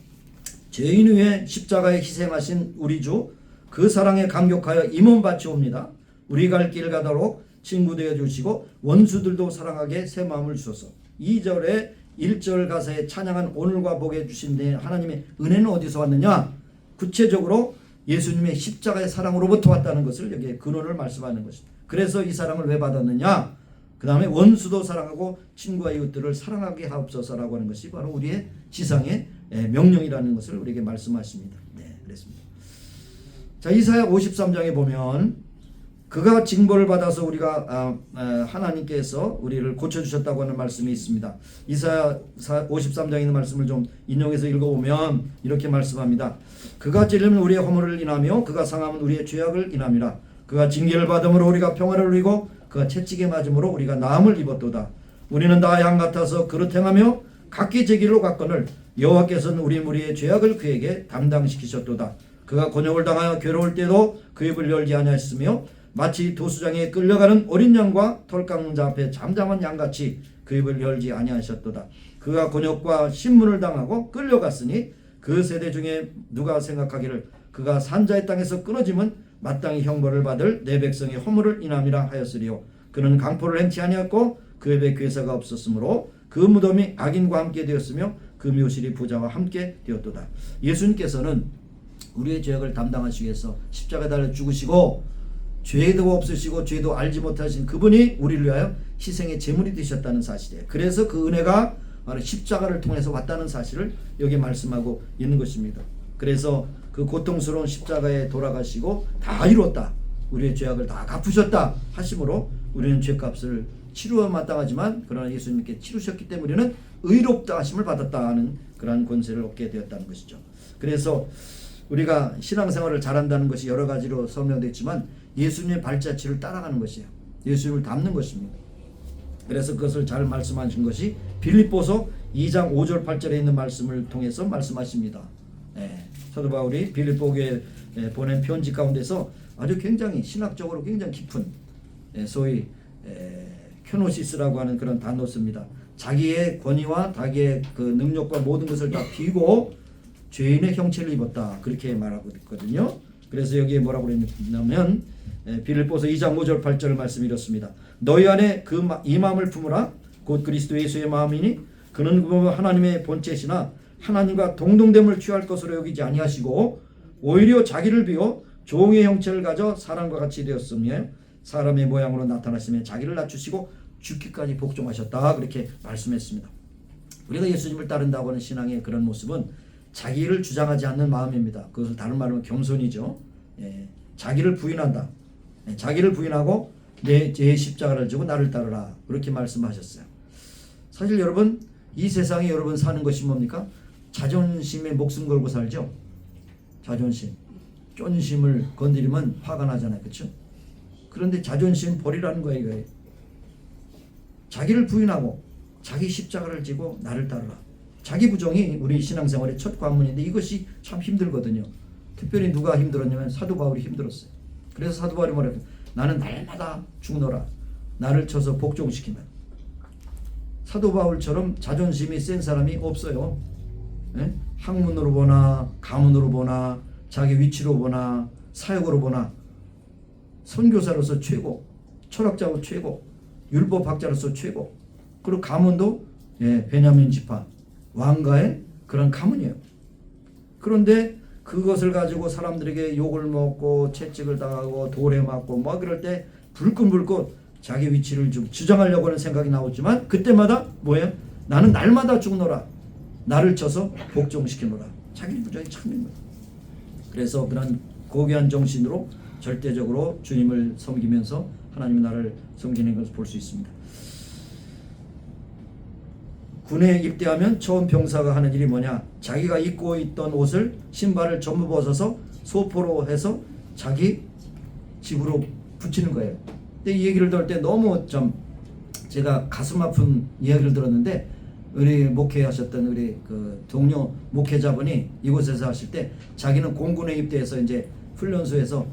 죄인 위에 십자가에 희생하신 우리 주 그 사랑에 감격하여 임원 바치옵니다. 우리 갈 길 가도록 친구 되어 주시고 원수들도 사랑하게 새 마음을 주소서. 2절에 1절 가사에 찬양한 오늘과 복에 주신 하나님의 은혜는 어디서 왔느냐? 구체적으로 예수님의 십자가의 사랑으로부터 왔다는 것을 여기에 근원을 말씀하는 것입니다. 그래서 이 사랑을 왜 받았느냐? 그 다음에 원수도 사랑하고 친구와 이웃들을 사랑하게 하옵소서라고 하는 것이 바로 우리의 지상의 명령이라는 것을 우리에게 말씀하십니다. 그렇습니다. 자, 이사야 53장에 보면 그가 징벌을 받아서 우리가 하나님께서 우리를 고쳐주셨다고 하는 말씀이 있습니다. 이사야 53장에 있는 말씀을 좀 인용해서 읽어보면 이렇게 말씀합니다. 그가 찔림은 우리의 허물을 인하며 그가 상함은 우리의 죄악을 인함이라. 그가 징계를 받음으로 우리가 평화를 누리고 그가 채찍에 맞음으로 우리가 나음을 입었도다. 우리는 다 양 같아서 그릇 행하며 각기 제 길로 갔거늘 여호와께서는 우리 무리의 죄악을 그에게 담당시키셨도다. 그가 곤욕을 당하여 괴로울 때도 그 입을 열지 아니하였으며 마치 도수장에 끌려가는 어린 양과 털 깎는 자 앞에 잠잠한 양같이 그 입을 열지 아니하셨도다. 그가 곤욕과 신문을 당하고 끌려갔으니 그 세대 중에 누가 생각하기를 그가 산자의 땅에서 끊어짐은 마땅히 형벌을 받을 내 백성의 허물을 인함이라 하였으리요. 그는 강포를 행치 아니었고 그 입에 괴사가 없었으므로 그 무덤이 악인과 함께 되었으며 그 묘실이 부자와 함께 되었도다. 예수님께서는 우리의 죄악을 담당하시기 위해서 십자가에 달려 죽으시고 죄도 없으시고 죄도 알지 못하신 그분이 우리를 위하여 희생의 제물이 되셨다는 사실이에요. 그래서 그 은혜가 바로 십자가를 통해서 왔다는 사실을 여기 말씀하고 있는 것입니다. 그래서 그 고통스러운 십자가에 돌아가시고 다 이뤘다, 우리의 죄악을 다 갚으셨다 하심으로 우리는 죄값을 치루어 마땅하지만 그러나 예수님께 치르셨기 때문에 우리는 의롭다 하심을 받았다는 그러한 권세를 얻게 되었다는 것이죠. 그래서 우리가 신앙생활을 잘한다는 것이 여러 가지로 설명되어 있지만 예수님의 발자취를 따라가는 것이에요. 예수님을 닮는 것입니다. 그래서 그것을 잘 말씀하신 것이 빌립보서 2장 5절 8절에 있는 말씀을 통해서 말씀하십니다. 사도 바울이 빌립보교에 보낸 편지 가운데서 아주 굉장히 신학적으로 굉장히 깊은 소위 큐노시스라고 하는 그런 단어 씁니다. 자기의 권위와 자기의 그 능력과 모든 것을 다 비고 죄인의 형체를 입었다, 그렇게 말하고 있거든요. 그래서 여기에 뭐라고 그랬냐면 빌립보서 2장 5절 8절 말씀이 이렇습니다. 너희 안에 이 마음을 품으라. 곧 그리스도 예수의 마음이니 그는 하나님의 본체시나 하나님과 동등됨을 취할 것으로 여기지 아니하시고 오히려 자기를 비워 종의 형체를 가져 사람과 같이 되었으며 사람의 모양으로 나타나시며 자기를 낮추시고 죽기까지 복종하셨다, 그렇게 말씀했습니다. 우리가 예수님을 따른다고 하는 신앙의 그런 모습은 자기를 주장하지 않는 마음입니다. 그것을 다른 말로 겸손이죠. 자기를 부인한다. 자기를 부인하고 내 십자가를 지고 나를 따르라, 그렇게 말씀하셨어요. 사실 여러분, 이 세상에 여러분 사는 것이 뭡니까? 자존심에 목숨 걸고 살죠. 자존심, 쫀심을 건드리면 화가 나잖아요, 그렇죠? 그런데 자존심 버리라는 거예요. 이거예요. 자기를 부인하고 자기 십자가를 지고 나를 따르라. 자기 부정이 우리 신앙생활의 첫 관문인데 이것이 참 힘들거든요. 특별히 누가 힘들었냐면 사도 바울이 힘들었어요. 그래서 사도 바울이 뭐라고 해요? 나는 날마다 죽노라. 나를 쳐서 복종시키면. 사도 바울처럼 자존심이 센 사람이 없어요. 학문으로 보나 가문으로 보나 자기 위치로 보나 사역으로 보나 선교사로서 최고, 철학자로 최고, 율법학자로서 최고, 그리고 가문도 베냐민 지파 왕가의 그런 가문이에요. 그런데 그것을 가지고 사람들에게 욕을 먹고 채찍을 당하고 돌에 맞고 뭐 그럴 때 불끈불끈 자기 위치를 좀 주장하려고 하는 생각이 나오지만 그때마다 뭐예요? 나는 날마다 죽노라. 나를 쳐서 복종시키노라. 자기 부정이 참는 거예요. 그래서 그런 고귀한 정신으로 절대적으로 주님을 섬기면서 하나님의 나라를 섬기는 것을 볼 수 있습니다. 군에 입대하면 처음 병사가 하는 일이 뭐냐? 자기가 입고 있던 옷을, 신발을 전부 벗어서 소포로 해서 자기 집으로 붙이는 거예요. 근데 이 얘기를 들을 때 너무 좀 제가 가슴 아픈 이야기를 들었는데, 우리 목회하셨던 우리 그 동료 목회자분이 이곳에서 하실 때 자기는 공군에 입대해서 이제 훈련소에서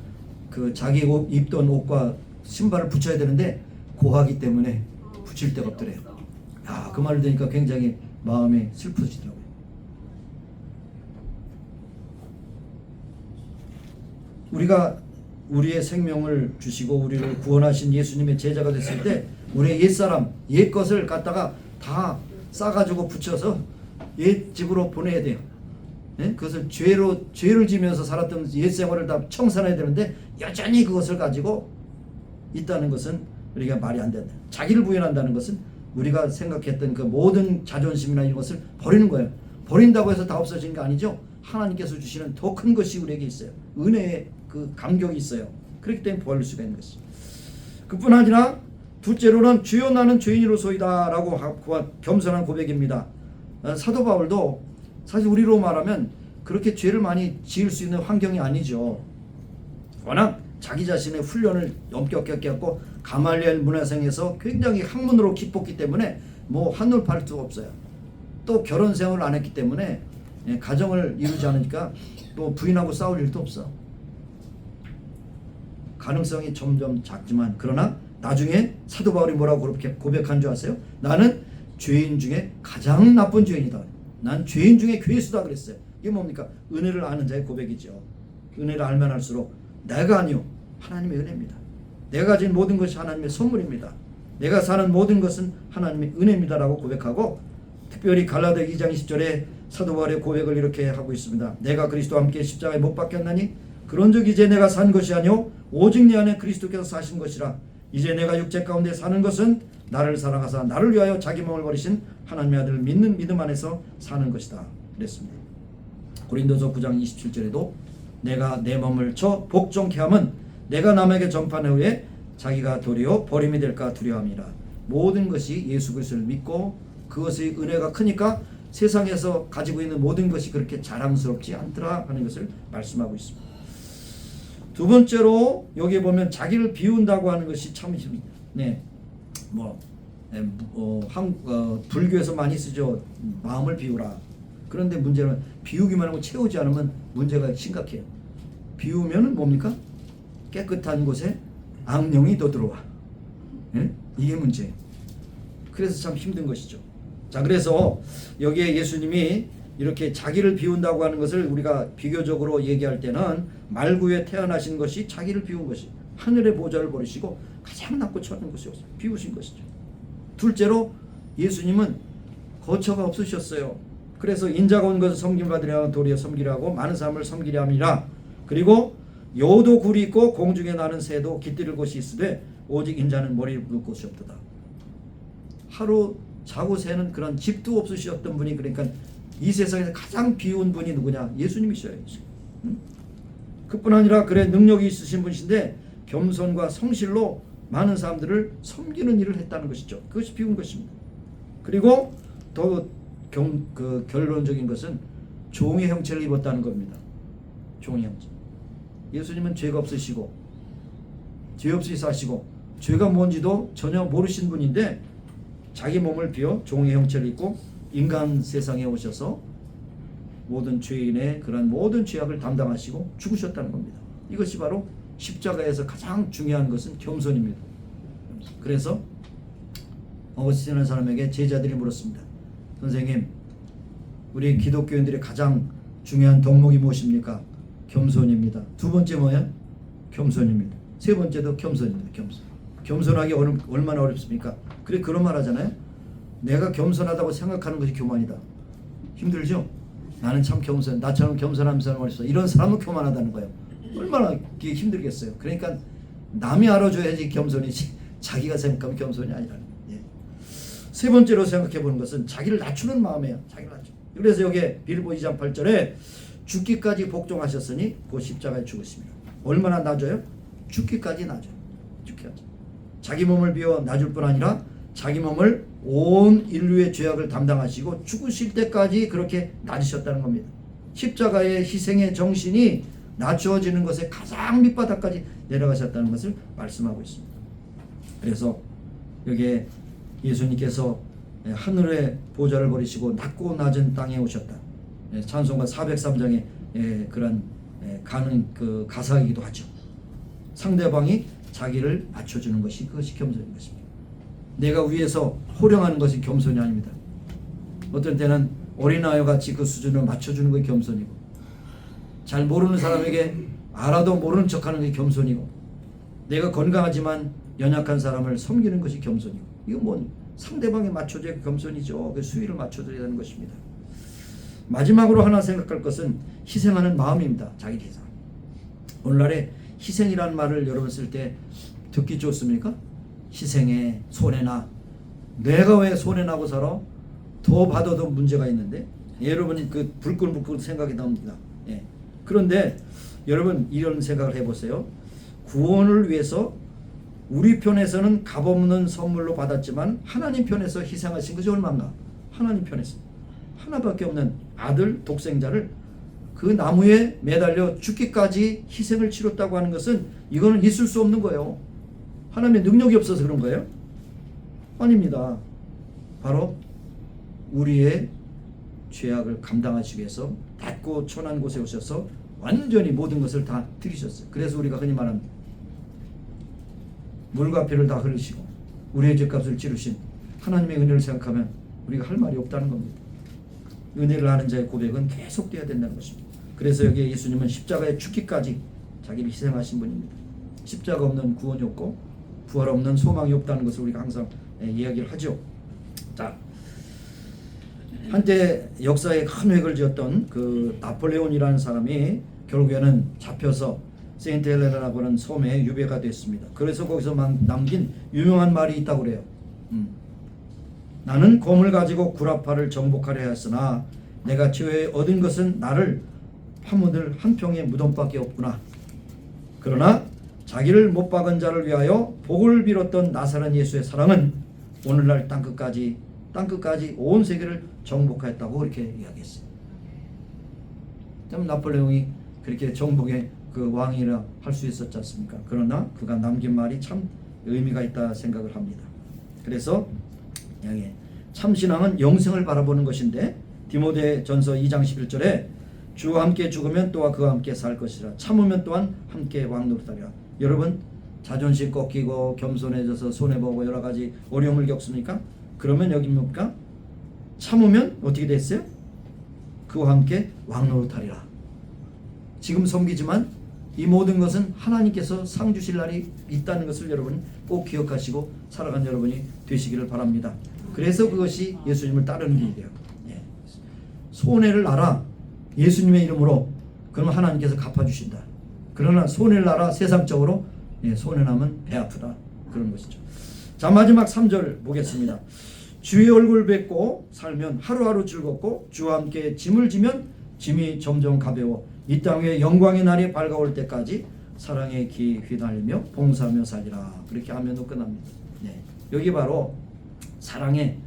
그 자기 입던 옷과 신발을 붙여야 되는데 고하기 때문에 붙일 데가 없더래요. 그 말을 들으니까 굉장히 마음이 슬프시더라고요. 우리가 우리의 생명을 주시고 우리를 구원하신 예수님의 제자가 됐을 때 우리의 옛사람, 옛것을 갖다가 다 싸가지고 붙여서 옛 집으로 보내야 돼요. 그것을 죄를 지면서 살았던 옛 생활을 다 청산해야 되는데 여전히 그것을 가지고 있다는 것은 우리가 말이 안 된다. 자기를 부인한다는 것은 우리가 생각했던 그 모든 자존심이나 이런 것을 버리는 거예요. 버린다고 해서 다 없어진 게 아니죠. 하나님께서 주시는 더 큰 것이 우리에게 있어요. 은혜의 그 감격이 있어요. 그렇기 때문에 버릴 수가 있는 것이죠. 그뿐 아니라 둘째로는 주여 나는 죄인으로소이다 라고 겸손한 고백입니다. 사도 바울도 사실 우리로 말하면 그렇게 죄를 많이 지을 수 있는 환경이 아니죠. 워낙 자기 자신의 훈련을 엄격하게 했고 가말리엘 문화생에서 굉장히 학문으로 깊었기 때문에 뭐 한눈 팔 수가 없어요. 또 결혼 생활을 안 했기 때문에 가정을 이루지 않으니까 또 부인하고 싸울 일도 없어. 가능성이 점점 작지만 그러나 나중에 사도 바울이 뭐라고 그렇게 고백한 줄 아세요? 나는 죄인 중에 가장 나쁜 죄인이다. 난 죄인 중에 괴수다 그랬어요. 이게 뭡니까? 은혜를 아는 자의 고백이죠. 은혜를 알면 알수록 내가 아니요 하나님의 은혜입니다. 내가 가진 모든 것이 하나님의 선물입니다. 내가 사는 모든 것은 하나님의 은혜입니다라고 고백하고, 특별히 갈라디아 2장 20절에 사도 바울의 고백을 이렇게 하고 있습니다. 내가 그리스도와 함께 십자가에 못 박혔나니 그런즉 이제 내가 산 것이 아니요 오직 내 안에 그리스도께서 사신 것이라. 이제 내가 육체 가운데 사는 것은 나를 사랑하사 나를 위하여 자기 몸을 버리신 하나님의 아들을 믿는 믿음 안에서 사는 것이다 그랬습니다. 고린도서 9장 27절에도 내가 내 몸을 쳐 복종케 함은 내가 남에게 전파한 후에 자기가 도리어 버림이 될까 두려워함이라. 모든 것이 예수 그리스도를 믿고 그것의 은혜가 크니까 세상에서 가지고 있는 모든 것이 그렇게 자랑스럽지 않더라 하는 것을 말씀하고 있습니다. 두 번째로 여기에 보면 자기를 비운다고 하는 것이 참 네, 불교에서 많이 쓰죠. 마음을 비우라. 그런데 문제는 비우기만 하고 채우지 않으면 문제가 심각해요. 비우면은 뭡니까? 깨끗한 곳에 악령이 더 들어와. 예? 이게 문제예요. 그래서 참 힘든 것이죠. 자, 그래서 여기에 예수님이 이렇게 자기를 비운다고 하는 것을 우리가 비교적으로 얘기할 때는 말구에 태어나신 것이 자기를 비운 것이 하늘의 보좌를 버리시고 가장 낮고 천한 곳에 비우신 것이죠. 둘째로 예수님은 거처가 없으셨어요. 그래서 인자가 온 것을 섬김받으려 도리어 섬기려 하고 많은 사람을 섬기려 함이라. 그리고 여도 굴이 있고 공중에 나는 새도 깃들일 곳이 있으되 오직 인자는 머리를 볼 곳이 없도다. 하루 자고 새는 그런 집도 없으셨던 분이, 그러니까 이 세상에서 가장 비운 분이 누구냐? 예수님이셔요. 그뿐 아니라 그래 능력이 있으신 분이신데 겸손과 성실로 많은 사람들을 섬기는 일을 했다는 것이죠. 그것이 비운 것입니다. 그리고 더 결론적인 것은 종의 형체를 입었다는 겁니다. 종의 형체. 예수님은 죄가 없으시고 죄 없이 사시고 죄가 뭔지도 전혀 모르신 분인데 자기 몸을 비워 종의 형체를 입고 인간 세상에 오셔서 모든 죄인의 그런 모든 죄악을 담당하시고 죽으셨다는 겁니다. 이것이 바로 십자가에서 가장 중요한 것은 겸손입니다. 그래서 어거스틴이라는 사람에게 제자들이 물었습니다. 선생님, 우리 기독교인들의 가장 중요한 덕목이 무엇입니까? 겸손입니다. 두 번째 뭐야? 겸손입니다. 세 번째도 겸손입니다. 겸손. 겸손하기 얼마나 어렵습니까? 그래 그런 말 하잖아요. 내가 겸손하다고 생각하는 것이 교만이다. 힘들죠? 나는 참 겸손, 나처럼 겸손한 사람이 어딨어. 이런 사람은 교만하다는 거예요. 얼마나 그게 힘들겠어요. 그러니까 남이 알아줘야지 겸손이지 자기가 생각하면 겸손이 아니라는 거예요. 예. 세 번째로 생각해 보는 것은 자기를 낮추는 마음이에요. 자기를 낮추. 그래서 여기 빌보 2장 8절에 죽기까지 복종하셨으니 그 십자가에 죽으십니다. 얼마나 낮아요? 죽기까지 낮아요. 죽기까지. 자기 몸을 비워 낮을 뿐 아니라 자기 몸을 온 인류의 죄악을 담당하시고 죽으실 때까지 그렇게 낮으셨다는 겁니다. 십자가의 희생의 정신이 낮추어지는 것에 가장 밑바닥까지 내려가셨다는 것을 말씀하고 있습니다. 그래서 여기에 예수님께서 하늘의 보좌를 버리시고 낮고 낮은 땅에 오셨다. 찬송가 403장에 그런 가는 그 가사이기도 하죠. 상대방이 자기를 맞춰주는 것이 그것이 겸손인 것입니다. 내가 위에서 호령하는 것이 겸손이 아닙니다. 어떤 때는 어린아이와 같이 그 수준을 맞춰주는 것이 겸손이고, 잘 모르는 사람에게 알아도 모르는 척하는 것이 겸손이고, 내가 건강하지만 연약한 사람을 섬기는 것이 겸손이고, 이건 뭐 상대방에 맞춰줘야 겸손이죠. 그 수위를 맞춰줘야 하는 것입니다. 마지막으로 하나 생각할 것은 희생하는 마음입니다. 자기 희생. 오늘날에 희생이라는 말을 여러분 쓸 때 듣기 좋습니까? 희생에 손해나, 내가 왜 손해나고 살아? 더 받아도 문제가 있는데 여러분이 그 불끈불끈 생각이 나옵니다. 예. 그런데 여러분 이런 생각을 해보세요. 구원을 위해서 우리 편에서는 값없는 선물로 받았지만 하나님 편에서 희생하신 것이 얼마인가? 하나님 편에서 하나밖에 없는 아들 독생자를 그 나무에 매달려 죽기까지 희생을 치렀다고 하는 것은 이거는 있을 수 없는 거예요. 하나님의 능력이 없어서 그런 거예요? 아닙니다. 바로 우리의 죄악을 감당하시기 위해서 낮고 천한 곳에 오셔서 완전히 모든 것을 다 들이셨어요. 그래서 우리가 흔히 말하는 물과 피를 다 흘리시고 우리의 죄값을 치르신 하나님의 은혜를 생각하면 우리가 할 말이 없다는 겁니다. 은혜를 아는 자의 고백은 계속돼야 된다는 것입니다. 그래서 여기에 예수님은 십자가에 죽기까지 자기를 희생하신 분입니다. 십자가 없는 구원이 없고 부활 없는 소망이 없다는 것을 우리가 항상 이야기를 하죠. 자, 한때 역사에 큰 획을 지었던 그 나폴레온이라는 사람이 결국에는 잡혀서 세인트 헬레나라고 하는 섬에 유배가 됐습니다. 그래서 거기서 남긴 유명한 말이 있다고 그래요. 나는 검을 가지고 구라파를 정복하려 했으나 내가 최후에 얻은 것은 나를 파묻을 한 평의 무덤밖에 없구나. 그러나 자기를 못 박은 자를 위하여 복을 빌었던 나사렛 예수의 사랑은 오늘날 땅끝까지 온 세계를 정복하였다고 그렇게 이야기했어요. 참 나폴레옹이 그렇게 정복의 그 왕이라 할 수 있었지 않습니까? 그러나 그가 남긴 말이 참 의미가 있다 생각을 합니다. 그래서 참신앙은 영생을 바라보는 것인데 디모데전서 2장 11절에 주와 함께 죽으면 또한 그와 함께 살 것이라 참으면 또한 함께 왕노릇하리라. 여러분 자존심 꺾이고 겸손해져서 손해보고 여러 가지 어려움을 겪습니까? 그러면 여기 뭡니까? 참으면 어떻게 됐어요? 그와 함께 왕노릇하리라. 지금 섬기지만 이 모든 것은 하나님께서 상 주실 날이 있다는 것을 여러분 꼭 기억하시고 살아간 여러분이 되시기를 바랍니다. 그래서 그것이 예수님을 따르는 길이에요. 손해를 나라 예수님의 이름으로 그러면 하나님께서 갚아주신다. 그러나 손해를 나라 세상적으로 손해나면 배 아프다. 그런 것이죠. 자, 마지막 3절 보겠습니다. 주의 얼굴 뵙고 살면 하루하루 즐겁고 주와 함께 짐을 지면 짐이 점점 가벼워 이 땅에 영광의 날이 밝아올 때까지 사랑의 기 휘날리며 봉사하며 살리라. 그렇게 하면도 끝납니다. 여기 바로 사랑의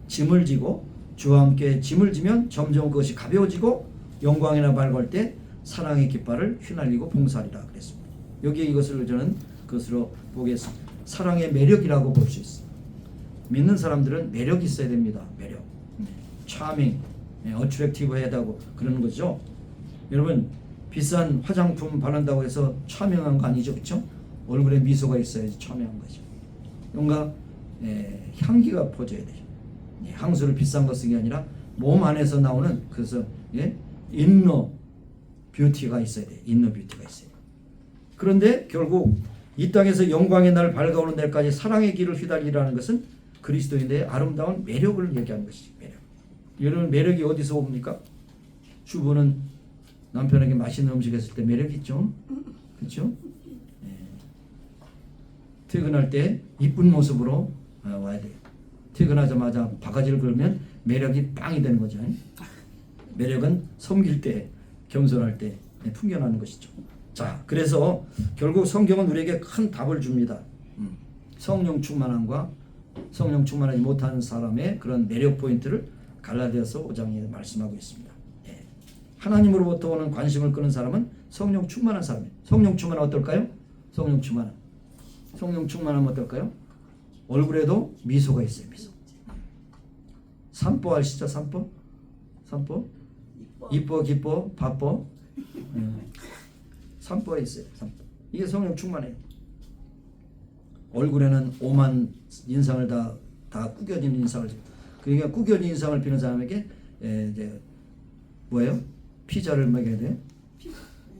짐을 지고 주와 함께 짐을 지면 점점 그것이 가벼워지고 영광의 날 밝아올 때 사랑의 깃발을 휘날리고 봉사하리라 그랬습니다. 여기에 이것을 저는 그것으로 보겠습니다. 사랑의 매력이라고 볼 수 있습니다. 믿는 사람들은 매력이 있어야 됩니다. 매력. 차밍, 어트랙티브하다고 그러는 거죠. 여러분 비싼 화장품 바른다고 해서 차명한 거 아니죠, 그렇죠? 얼굴에 미소가 있어야지 차명한 거죠. 뭔가 향기가 퍼져야 되죠. 향수를 비싼 거 쓰는 게 아니라 몸 안에서 나오는 그래서 인너 뷰티가 있어야 돼. 인너 뷰티가 있어야 돼. 그런데 결국 이 땅에서 영광의 날 밝아오는 날까지 사랑의 길을 휘달리라는 것은 그리스도인의 아름다운 매력을 얘기하는 것이죠. 매력. 여러분 매력이 어디서 옵니까? 주부는 남편에게 맛있는 음식 했을 때 매력 있죠. 그렇죠? 퇴근할 때 이쁜 모습으로 와야 돼요. 퇴근하자마자 바가지를 걸면 매력이 빵이 되는 거죠. 매력은 섬길 때, 겸손할 때 풍겨나는 것이죠. 자, 그래서 결국 성경은 우리에게 큰 답을 줍니다. 성령 충만함과 성령 충만하지 못한 사람의 그런 매력 포인트를 갈라디아서 5장에 말씀하고 있습니다. 하나님으로부터 오는 관심을 끄는 사람은 성령 충만한 사람이에요. 성령 충만은 어떨까요? 성령 충만함. 성령 충만하면 어떨까요? 얼굴에도 미소가 있어요. 미소. 삼보 아시죠? 삼보? 삼보? 이뻐 기뻐 바뻐. 삼보가 있어요. 삼보. 이게 성령 충만해요. 얼굴에는 오만 인상을 다 구겨진 인상을. 그러니까 구겨진 인상을 비는 사람에게 이제 뭐예요? 피자를 먹여야 돼요.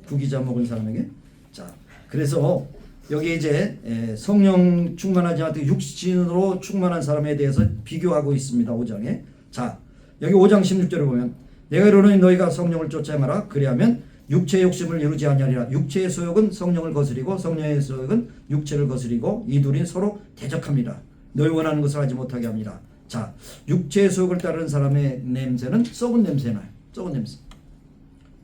구기자 먹은 사람에게. 자, 그래서 여기 이제 성령 충만하지 않고 육신으로 충만한 사람에 대해서 비교하고 있습니다. 5장에. 자, 여기 5장 16절을 보면 내가 이르노니 너희가 성령을 쫓아야 마라. 그리하면 육체의 욕심을 이루지 아니하리라. 육체의 소욕은 성령을 거스리고 성령의 소욕은 육체를 거스리고 이 둘이 서로 대적합니다. 너희 원하는 것을 하지 못하게 합니다. 자, 육체의 소욕을 따르는 사람의 냄새는 썩은 냄새나요. 썩은 냄새.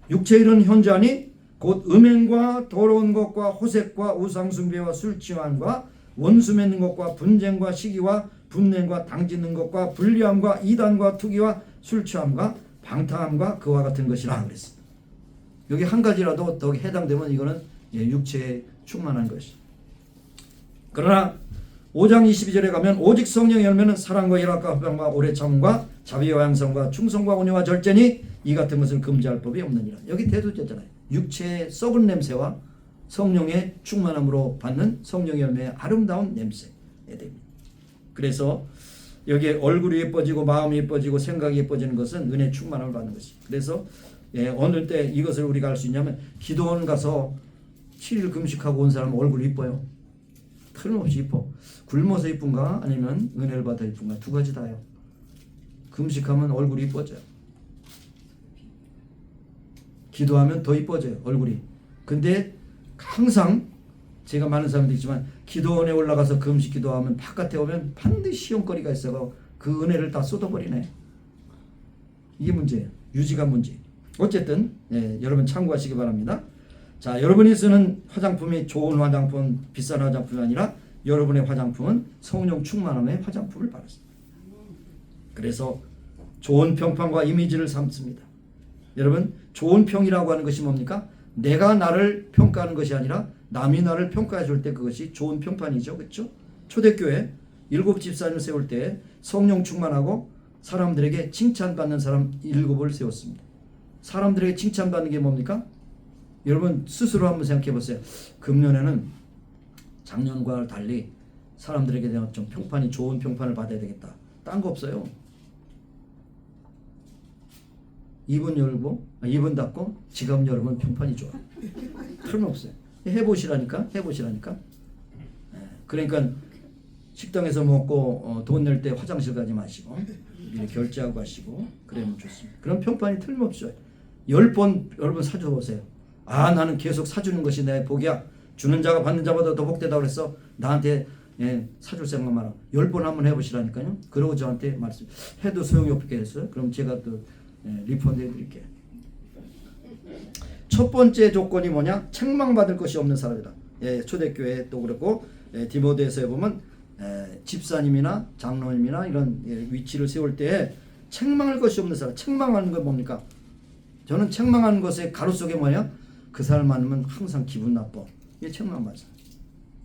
육체의 일은 현저하니 곧 음행과 더러운 것과 호색과 우상숭배와 술 취함과 원수 맺는 것과 분쟁과 시기와 분냄과 당짓는 것과 불리함과 이단과 투기와 술 취함과 방탕함과 그와 같은 것이라 그랬습니다. 여기 한 가지라도 더 해당되면 이거는 육체에 충만한 것이. 그러나 5장 22절에 가면 오직 성령의 열매는 사랑과 희락과 화평과 오래 참음과 자비와 양성과 충성과 온유와 절제니 이 같은 것을 금지할 법이 없느니라. 여기 대두되잖아요. 육체의 썩은 냄새와 성령의 충만함으로 받는 성령의 열매의 아름다운 냄새에 됩니다. 그래서 여기에 얼굴이 예뻐지고 마음이 예뻐지고 생각이 예뻐지는 것은 은혜 충만함을 받는 것이. 그래서 어느 때 이것을 우리가 알 수 있냐면 기도원 가서 7일 금식하고 온 사람은 얼굴이 이뻐요. 틀림없이 이뻐. 굶어서 이쁜가 아니면 은혜를 받아 이쁜가 두 가지 다요. 금식하면 얼굴이 이뻐져요. 기도하면 더 이뻐져요. 얼굴이. 근데 항상 제가 많은 사람들이 있지만 기도원에 올라가서 금식 기도하면 바깥에 오면 반드시 시험거리가 있어서 그 은혜를 다 쏟아버리네. 이게 문제예요. 유지가 문제. 어쨌든 여러분 참고하시기 바랍니다. 자, 여러분이 쓰는 화장품이 좋은 화장품, 비싼 화장품이 아니라 여러분의 화장품은 성령 충만함의 화장품을 바르습니다. 그래서 좋은 평판과 이미지를 삼습니다. 여러분 좋은 평이라고 하는 것이 뭡니까? 내가 나를 평가하는 것이 아니라 남이 나를 평가해 줄 때 그것이 좋은 평판이죠. 그렇죠? 초대교회 7 집사님을 세울 때 성령 충만하고 사람들에게 칭찬받는 사람 7을 세웠습니다. 사람들에게 칭찬받는 게 뭡니까? 여러분 스스로 한번 생각해 보세요. 금년에는 작년과 달리 사람들에게 대한 좀 평판이 좋은 평판을 받아야 되겠다. 딴 거 없어요. 입은 열고 입은 닫고 지갑 열으면 평판이 좋아. 틀림없어요. 해보시라니까. 그러니까 식당에서 먹고 돈 낼 때 화장실 가지 마시고 결제하고 가시고 그러면 좋습니다. 그런 평판이 틀림없어요. 10번 여러분 사줘 보세요. 아 나는 계속 사주는 것이 내 복이야. 주는 자가 받는 자보다 더 복되다고 그랬어. 나한테 사줄 생각만 하고 10번 한번 해보시라니까요. 그러고 저한테 말씀 해도 소용이 없겠어요. 그럼 제가 또 리펀드 해드릴게요. 첫 번째 조건이 뭐냐? 책망받을 것이 없는 사람이다. 초대교회 또 그렇고 디모데에서 보면 집사님이나 장로님이나 이런 위치를 세울 때 책망할 것이 없는 사람. 책망하는 건 뭡니까? 저는 책망하는 것의 가로 속에 뭐냐? 그 사람 만나면 항상 기분 나빠. 이게 책망받아.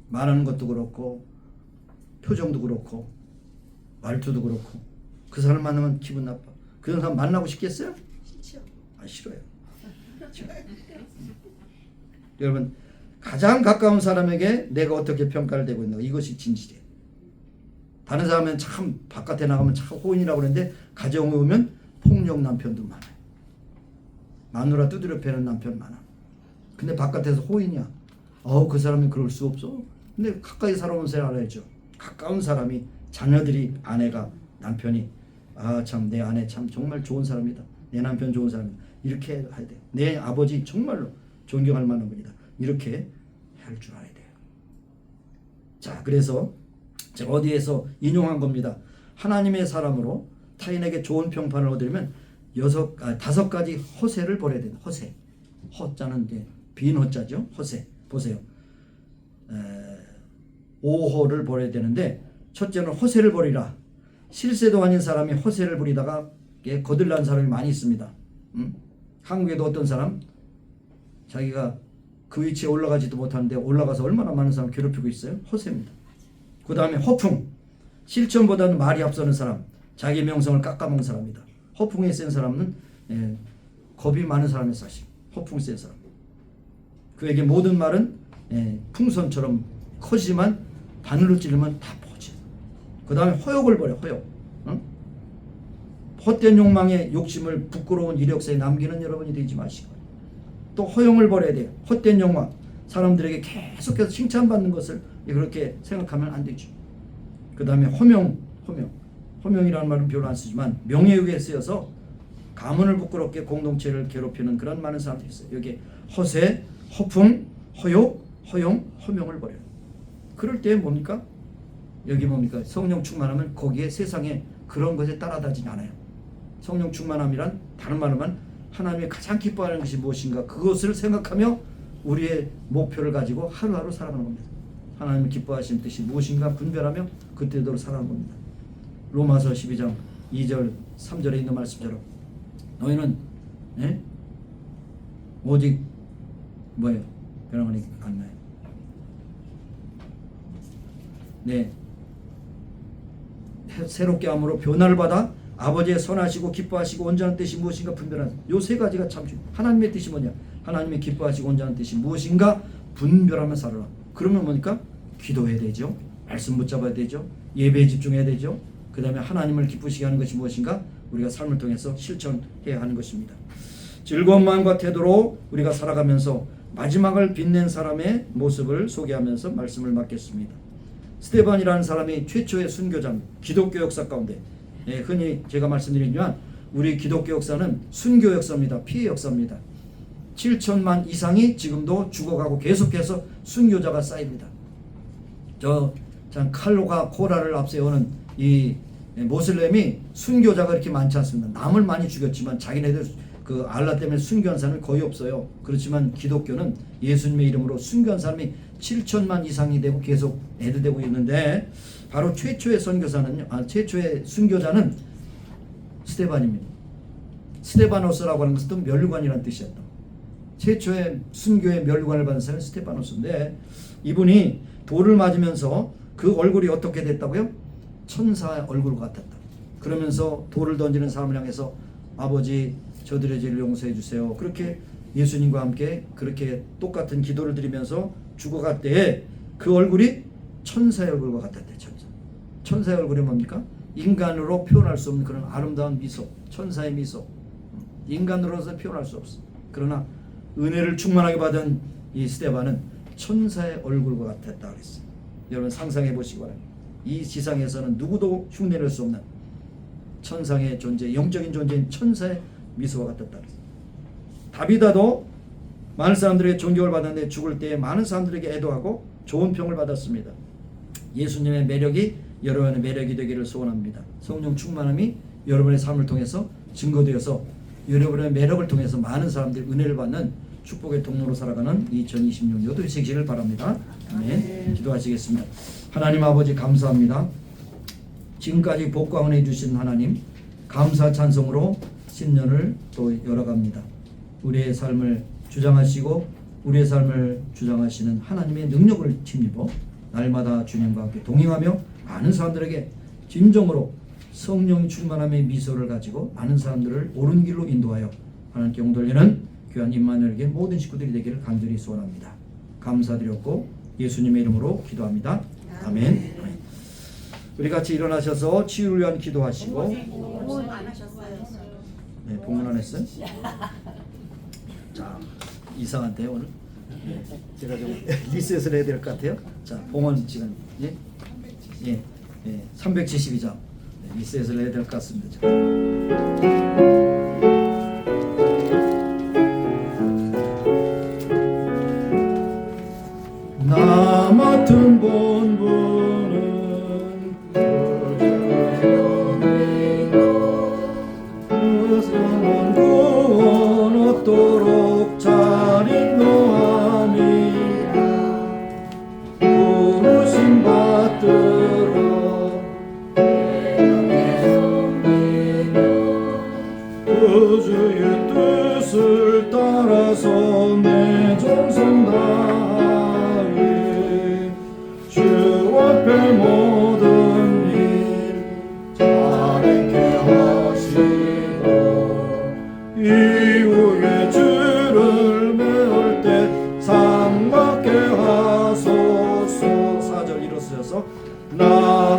말하는 것도 그렇고 표정도 그렇고 말투도 그렇고 그 사람 만나면 기분 나빠. 그런 사람 만나고 싶겠어요? 싫어요. 여러분 가장 가까운 사람에게 내가 어떻게 평가를 대고 있는가 이것이 진실이에요. 다른 사람은 참 바깥에 나가면 참 호인이라고 그러는데 가정에 오면 폭력 남편도 많아요. 마누라 두드려 패는 남편 많아. 근데 바깥에서 호인이야. 그 사람이 그럴 수 없어. 근데 가까이 살아온 사람 알아야죠. 가까운 사람이 자녀들이 아내가 남편이 참 내 아내 참 정말 좋은 사람이다. 내 남편 좋은 사람이다. 이렇게 해야 돼. 내 아버지 정말로 존경할 만한 분이다. 이렇게 할 줄 알아야 돼요. 자, 그래서 제가 어디에서 인용한 겁니다. 하나님의 사람으로 타인에게 좋은 평판을 얻으려면 5 가지 허세를 버려야 된다. 허세. 허자는 이제 빈 허자죠. 허세. 보세요. 5허를 버려야 되는데 첫째는 허세를 버리라. 실세도 아닌 사람이 허세를 부리다가 거들난 사람이 많이 있습니다. 한국에도 어떤 사람 자기가 그 위치에 올라가지도 못하는데 올라가서 얼마나 많은 사람 괴롭히고 있어요? 허세입니다. 그 다음에 허풍. 실천보다는 말이 앞서는 사람. 자기 명성을 깎아먹는 사람입니다. 허풍에 센 사람은 겁이 많은 사람의 사실. 허풍 센 사람. 그에게 모든 말은 풍선처럼 커지만 바늘로 찌르면 다 퍼져. 그 다음에 허욕을 버려. 허욕. 헛된 욕망에 욕심을 부끄러운 이력서에 남기는 여러분이 되지 마시고 또 허용을 버려야 돼요. 헛된 욕망. 사람들에게 계속해서 칭찬받는 것을 그렇게 생각하면 안 되죠. 그 다음에 허명이라는 말은 별로 안 쓰지만 명예욕에 쓰여서 가문을 부끄럽게 공동체를 괴롭히는 그런 많은 사람들이 있어요. 여기 허세, 허풍, 허욕, 허용, 허명을 버려요. 그럴 때 뭡니까? 여기 뭡니까? 성령 충만하면 거기에 세상에 그런 것에 따라다니지 않아요. 성령 충만함이란 다른 말로 하면 하나님이 가장 기뻐하는 것이 무엇인가 그것을 생각하며 우리의 목표를 가지고 하루하루 살아가는 겁니다. 하나님이 기뻐하시는 뜻이 무엇인가 분별하며 그때대로 살아가는 겁니다. 로마서 12장 2절 3절에 있는 말씀처럼 너희는 오직 뭐예요? 변화가 안 나요. 네, 새롭게 함으로 변화를 받아 아버지의 선하시고 기뻐하시고 온전한 뜻이 무엇인가 분별하는 요 3가지가 참 중요해요. 하나님의 뜻이 뭐냐? 하나님의 기뻐하시고 온전한 뜻이 무엇인가 분별하며 살아라. 그러면 뭐니까? 기도해야 되죠. 말씀 붙잡아야 되죠. 예배에 집중해야 되죠. 그 다음에 하나님을 기쁘시게 하는 것이 무엇인가? 우리가 삶을 통해서 실천해야 하는 것입니다. 즐거운 마음과 태도로 우리가 살아가면서 마지막을 빛낸 사람의 모습을 소개하면서 말씀을 맡겠습니다. 스데반이라는 사람이 최초의 순교자입니다. 기독교 역사 가운데 흔히 제가 말씀드리지만 우리 기독교 역사는 순교 역사입니다. 피해 역사입니다. 7천만 이상이 지금도 죽어가고 계속해서 순교자가 쌓입니다. 참 칼로가 코라를 앞세우는 이 모슬렘이 순교자가 그렇게 많지 않습니다. 남을 많이 죽였지만 자기네들 그 알라 때문에 순교한 사람이 거의 없어요. 그렇지만 기독교는 예수님의 이름으로 순교한 사람이 7천만 이상이 되고 계속 애들되고 있는데 바로 최초의 최초의 순교자는 스데반입니다. 스데바노스라고 하는 것은 멸관이라는 뜻이었다. 최초의 순교의 멸관을 받은 사람은 스테파노스인데 이분이 돌을 맞으면서 그 얼굴이 어떻게 됐다고요? 천사의 얼굴 같았다. 그러면서 돌을 던지는 사람을 향해서 아버지 저들의 죄를 용서해 주세요. 그렇게 예수님과 함께 그렇게 똑같은 기도를 드리면서 죽어갈 때에 그 얼굴이 천사의 얼굴과 같았대. 천사의 얼굴이 뭡니까? 인간으로 표현할 수 없는 그런 아름다운 미소, 천사의 미소. 인간으로서 표현할 수 없어. 그러나 은혜를 충만하게 받은 이 스데반은 천사의 얼굴과 같았다 그랬어요. 여러분 상상해 보시기 바랍니다. 이 지상에서는 누구도 흉내낼 수 없는 천상의 존재, 영적인 존재인 천사의 미소와 같았다 그랬어요. 다비다도 많은 사람들에게 존경을 받았는데 죽을 때 많은 사람들에게 애도하고 좋은 평을 받았습니다. 예수님의 매력이 여러분의 매력이 되기를 소원합니다. 성령 충만함이 여러분의 삶을 통해서 증거되어서 여러분의 매력을 통해서 많은 사람들이 은혜를 받는 축복의 통로로 살아가는 2026년도 되시기를 바랍니다. 아멘. 기도하시겠습니다. 하나님 아버지 감사합니다. 지금까지 복과 은혜 주신 하나님 감사 찬송으로 신년을 또 열어갑니다. 우리의 삶을 주장하시고 우리의 삶을 주장하시는 하나님의 능력을 힘입어 날마다 주님과 함께 동행하며 많은 사람들에게 진정으로 성령 충만함의 미소를 가지고 많은 사람들을 옳은 길로 인도하여 하나님께 영돌리는 귀한 임마누엘에게 모든 식구들이 되기를 간절히 소원합니다. 감사드렸고 예수님의 이름으로 기도합니다. 아멘. 우리 같이 일어나셔서 치유를 위한 기도하시고. 네, 봉헌 안 했어요? 자, 이상한데 오늘. 네, 제가 좀 리셋을 해야 될 것 같아요. 자, 봉헌 지금 372장 네, 리셋을 해야 될 것 같습니다. 나 맡은 본분은 그 성원 구원 얻도록 잘 인도함이라 부르심 받들어 그 주의 뜻을 따라서 내 정성 다하리 주 앞에 모든 일 잘하게 하시고 이후에 주를 메울 때 삼갑게 하소서. 4절 일어서서 나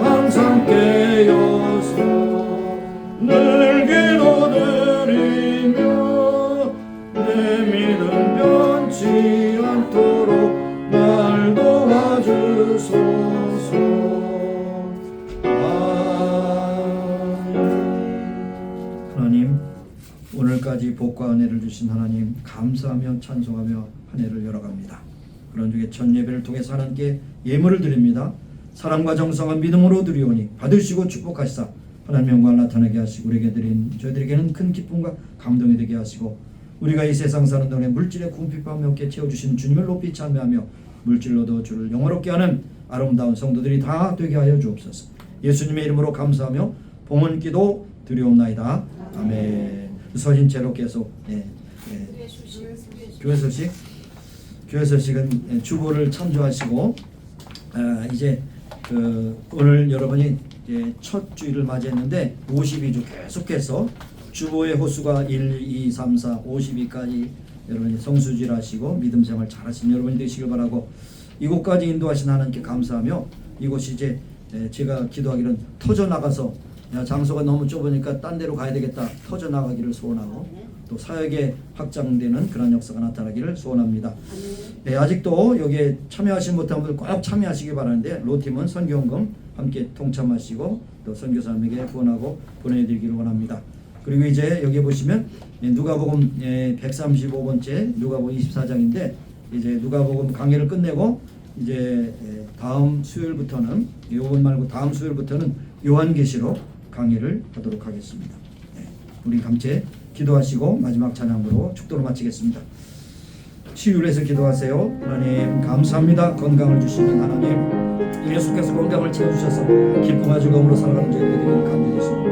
항상 깨어서 늘 기도드리며 내 믿음 변치 않도록 날 도와주소서. 하나님 오늘까지 복과 은혜를 주신 하나님 감사하며 찬송하며 한 해를 열어갑니다. 그런 중에 첫 예배를 통해서 하나님께 예물을 드립니다. 사랑과 정성한 믿음으로 드리오니 받으시고 축복하시사 하나님의 영광을 나타나게 하시고 우리에게 드린 저희들에게는 큰 기쁨과 감동이 되게 하시고 우리가 이 세상 사는 동안에 물질의 궁핍함이 없게 채워주신 주님을 높이 찬미하며 물질로도 주를 영화롭게 하는 아름다운 성도들이 다 되게 하여 주옵소서. 예수님의 이름으로 감사하며 봉헌기도 드리옵나이다. 아멘. 서진채로 계속 교회 소식은 주보를 참조하시고 이제 오늘 여러분이 이제 첫 주일을 맞이했는데 52주 계속해서 주보의 호수가 1, 2, 3, 4, 52까지 여러분이 성수질 하시고 믿음 생활 잘하신 여러분이 되시길 바라고 이곳까지 인도하신 하나님께 감사하며 이곳이 이제 제가 기도하기는 터져나가서 장소가 너무 좁으니까 딴 데로 가야 되겠다 터져나가기를 소원하고 또 사역에 확장되는 그런 역사가 나타나기를 소원합니다. 아직도 여기에 참여하신 못한 분들 꼭 참여하시기 바라는데 로팀은 선교원금 함께 통참하시고 또 선교사님에게 후원하고 보내드리기를 원합니다. 그리고 이제 여기 보시면 누가복음 135번째 누가복음 24장인데 이제 누가복음 강의를 끝내고 이제 다음 수요일부터는 요번 말고 다음 수요일부터는 요한계시록 강의를 하도록 하겠습니다. 우리 감체 기도하시고 마지막 찬양으로 축도를 마치겠습니다. 치유를 해서 기도하세요. 하나님 감사합니다. 건강을 주시는 하나님 예수께서 건강을 채워주셔서 기쁨과 즐거움으로 살아가는 저희들에게 감사드리십니다.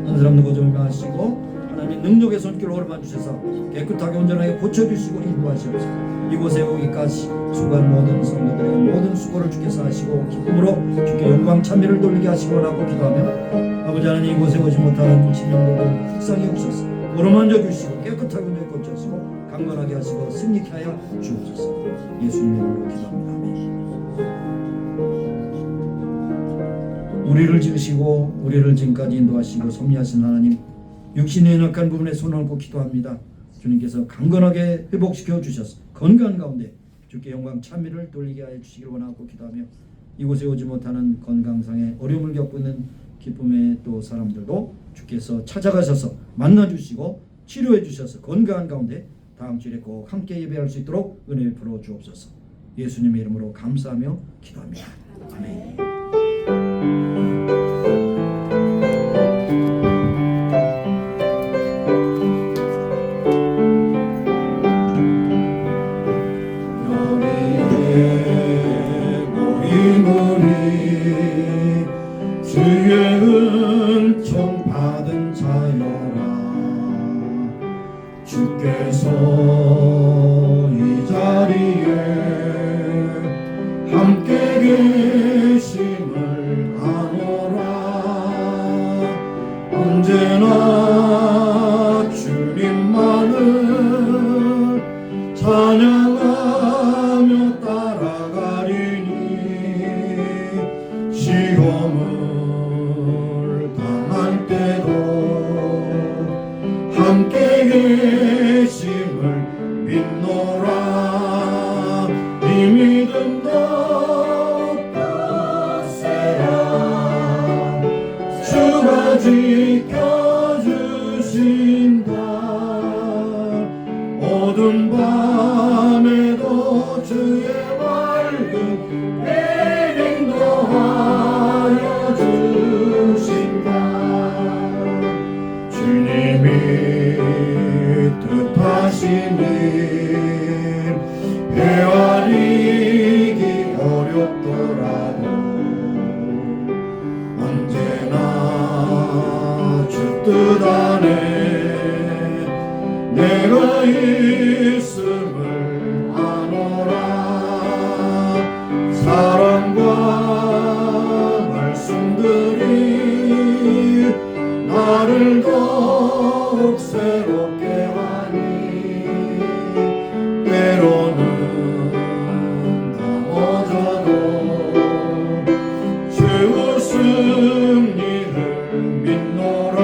한 사람 누구 좀 하시고 하나님 하나님의 능력의 손길을 오르마 주셔서 깨끗하게 온전하게 고쳐주시고 인도하시옵소서. 이곳에 오기까지 수고한 모든 성도들의 모든 수고를 주께서 하시고 기쁨으로 주께 영광 찬미를 돌리게 하시고 라고 기도하며 아버지 하나님 이곳에 오지 못하는 친형들도 불쌍히 여기소서. 오르만져 주시고 깨끗하게 온전히 고쳐주시고 강건하게 하시고 승리케 하여 주옵소서. 예수님의 이름으로 기도합니다. 아멘. 우리를 지으시고 우리를 지금까지 인도하시고 섭리하신 하나님, 육신의 연약한 부분에 손을 얹고 기도합니다. 주님께서 강건하게 회복시켜 주셔서 건강 가운데 주께 영광 찬미를 돌리게 하여 주시길 원하고 기도하며 이곳에 오지 못하는 건강상의 어려움을 겪고 있는 기쁨의 또 사람들도 주께서 찾아가셔서 만나주시고 치료해 주셔서 건강한 가운데 다음 주에 꼭 함께 예배할 수 있도록 은혜 베풀어 주옵소서. 예수님의 이름으로 감사하며 기도합니다. 아멘. 주의 은총 받은 자여라. 주께서 이 자리에 함께 계심을 아노라. 언제나 주님만을 찬양하며 따라가리니 시험을 당할 때도 함께 계심을 믿노라. 이 믿음 더욱 세라. 주가 지켜주신다. 어두운 밤에도 주의 맑은 배경 더하여 주신다. 주님이 뜻하신 일 헤아리기 어렵더라도 언제나 주 뜻 안에 내가 있음을 아노라. 사랑과 말씀들이 나를 더욱 새롭게 하니 때로는 넘어져도 주 승리를 믿노라.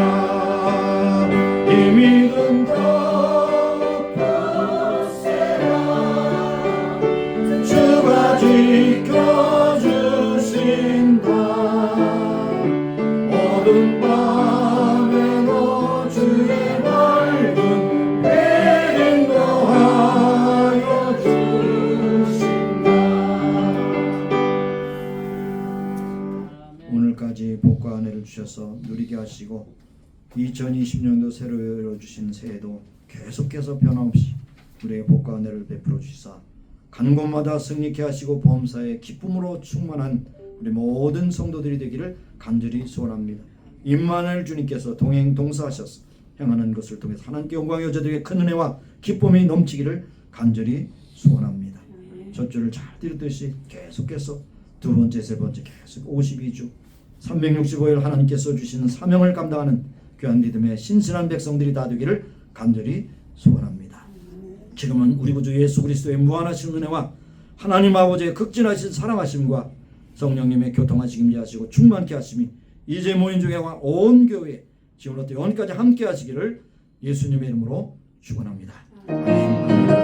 이 믿음 더욱 세라. 주가 지켜주신다. 어두운 밤에도 주의 맑은 배경 더하여 주신다. 오늘까지 복과 은혜를 주셔서 누리게 하시고 2020년도 새로 열어주신 새해도 계속해서 변함없이 우리의 복과 은혜를 베풀어 주시사 가는 곳마다 승리케 하시고 범사에 기쁨으로 충만한 우리 모든 성도들이 되기를 간절히 소원합니다. 임마누엘 주님께서 동행 동사하셔서 향하는 것을 통해서 하나님께 영광의 여자들에게 큰 은혜와 기쁨이 넘치기를 간절히 소원합니다. 젖줄을 잘 들었듯이 계속해서 두 번째 세 번째 계속 52주 365일 하나님께서 주시는 사명을 감당하는 귀한 믿음의 신실한 백성들이 다 되기를 간절히 소원합니다. 지금은 우리 구주 예수 그리스도의 무한하신 은혜와 하나님 아버지의 극진하신 사랑하심과 성령님의 교통하시기 임재하시고 충만케 하심이 이제 모인 중에 온 교회에 지금부터 영원까지 함께 하시기를 예수님의 이름으로 축원합니다. 아멘.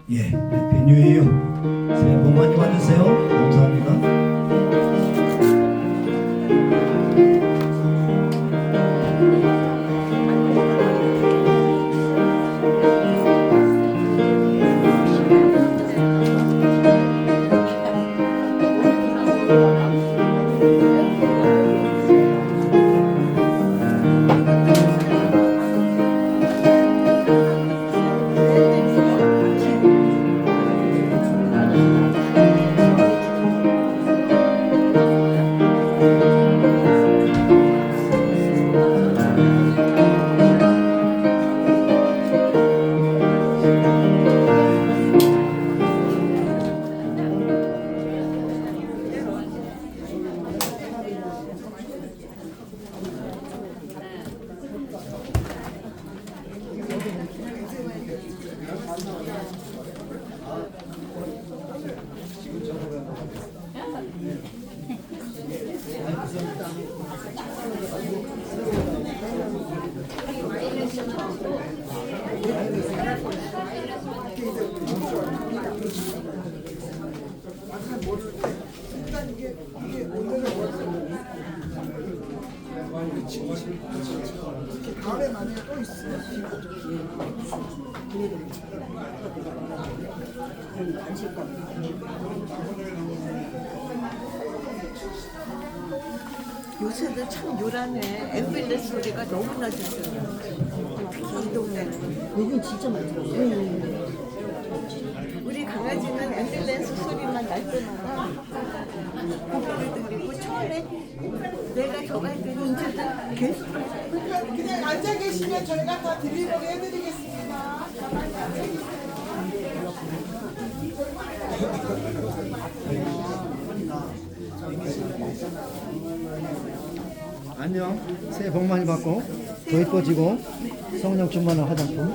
예, 해피 뉴 이어. 새해 복 많이 받으세요. 감사합니다. 다음에 만약에 또 있어. 요새도 참 요란해. 앰뷸런스 소리가 너무나 잘 들려. 이 동네는. 여긴 진짜 많이 들어요. 우리 강아지는 앰뷸런스 소리만 날 때마다 고개를 들이고 처음에 내가 저거 했더니 이제는 계속 그냥 앉아 계시면 저희가 다 드리블 해드리겠습니다. 안녕. 새해 복 많이 받고 더 이뻐지고 성령 충만한 화장품.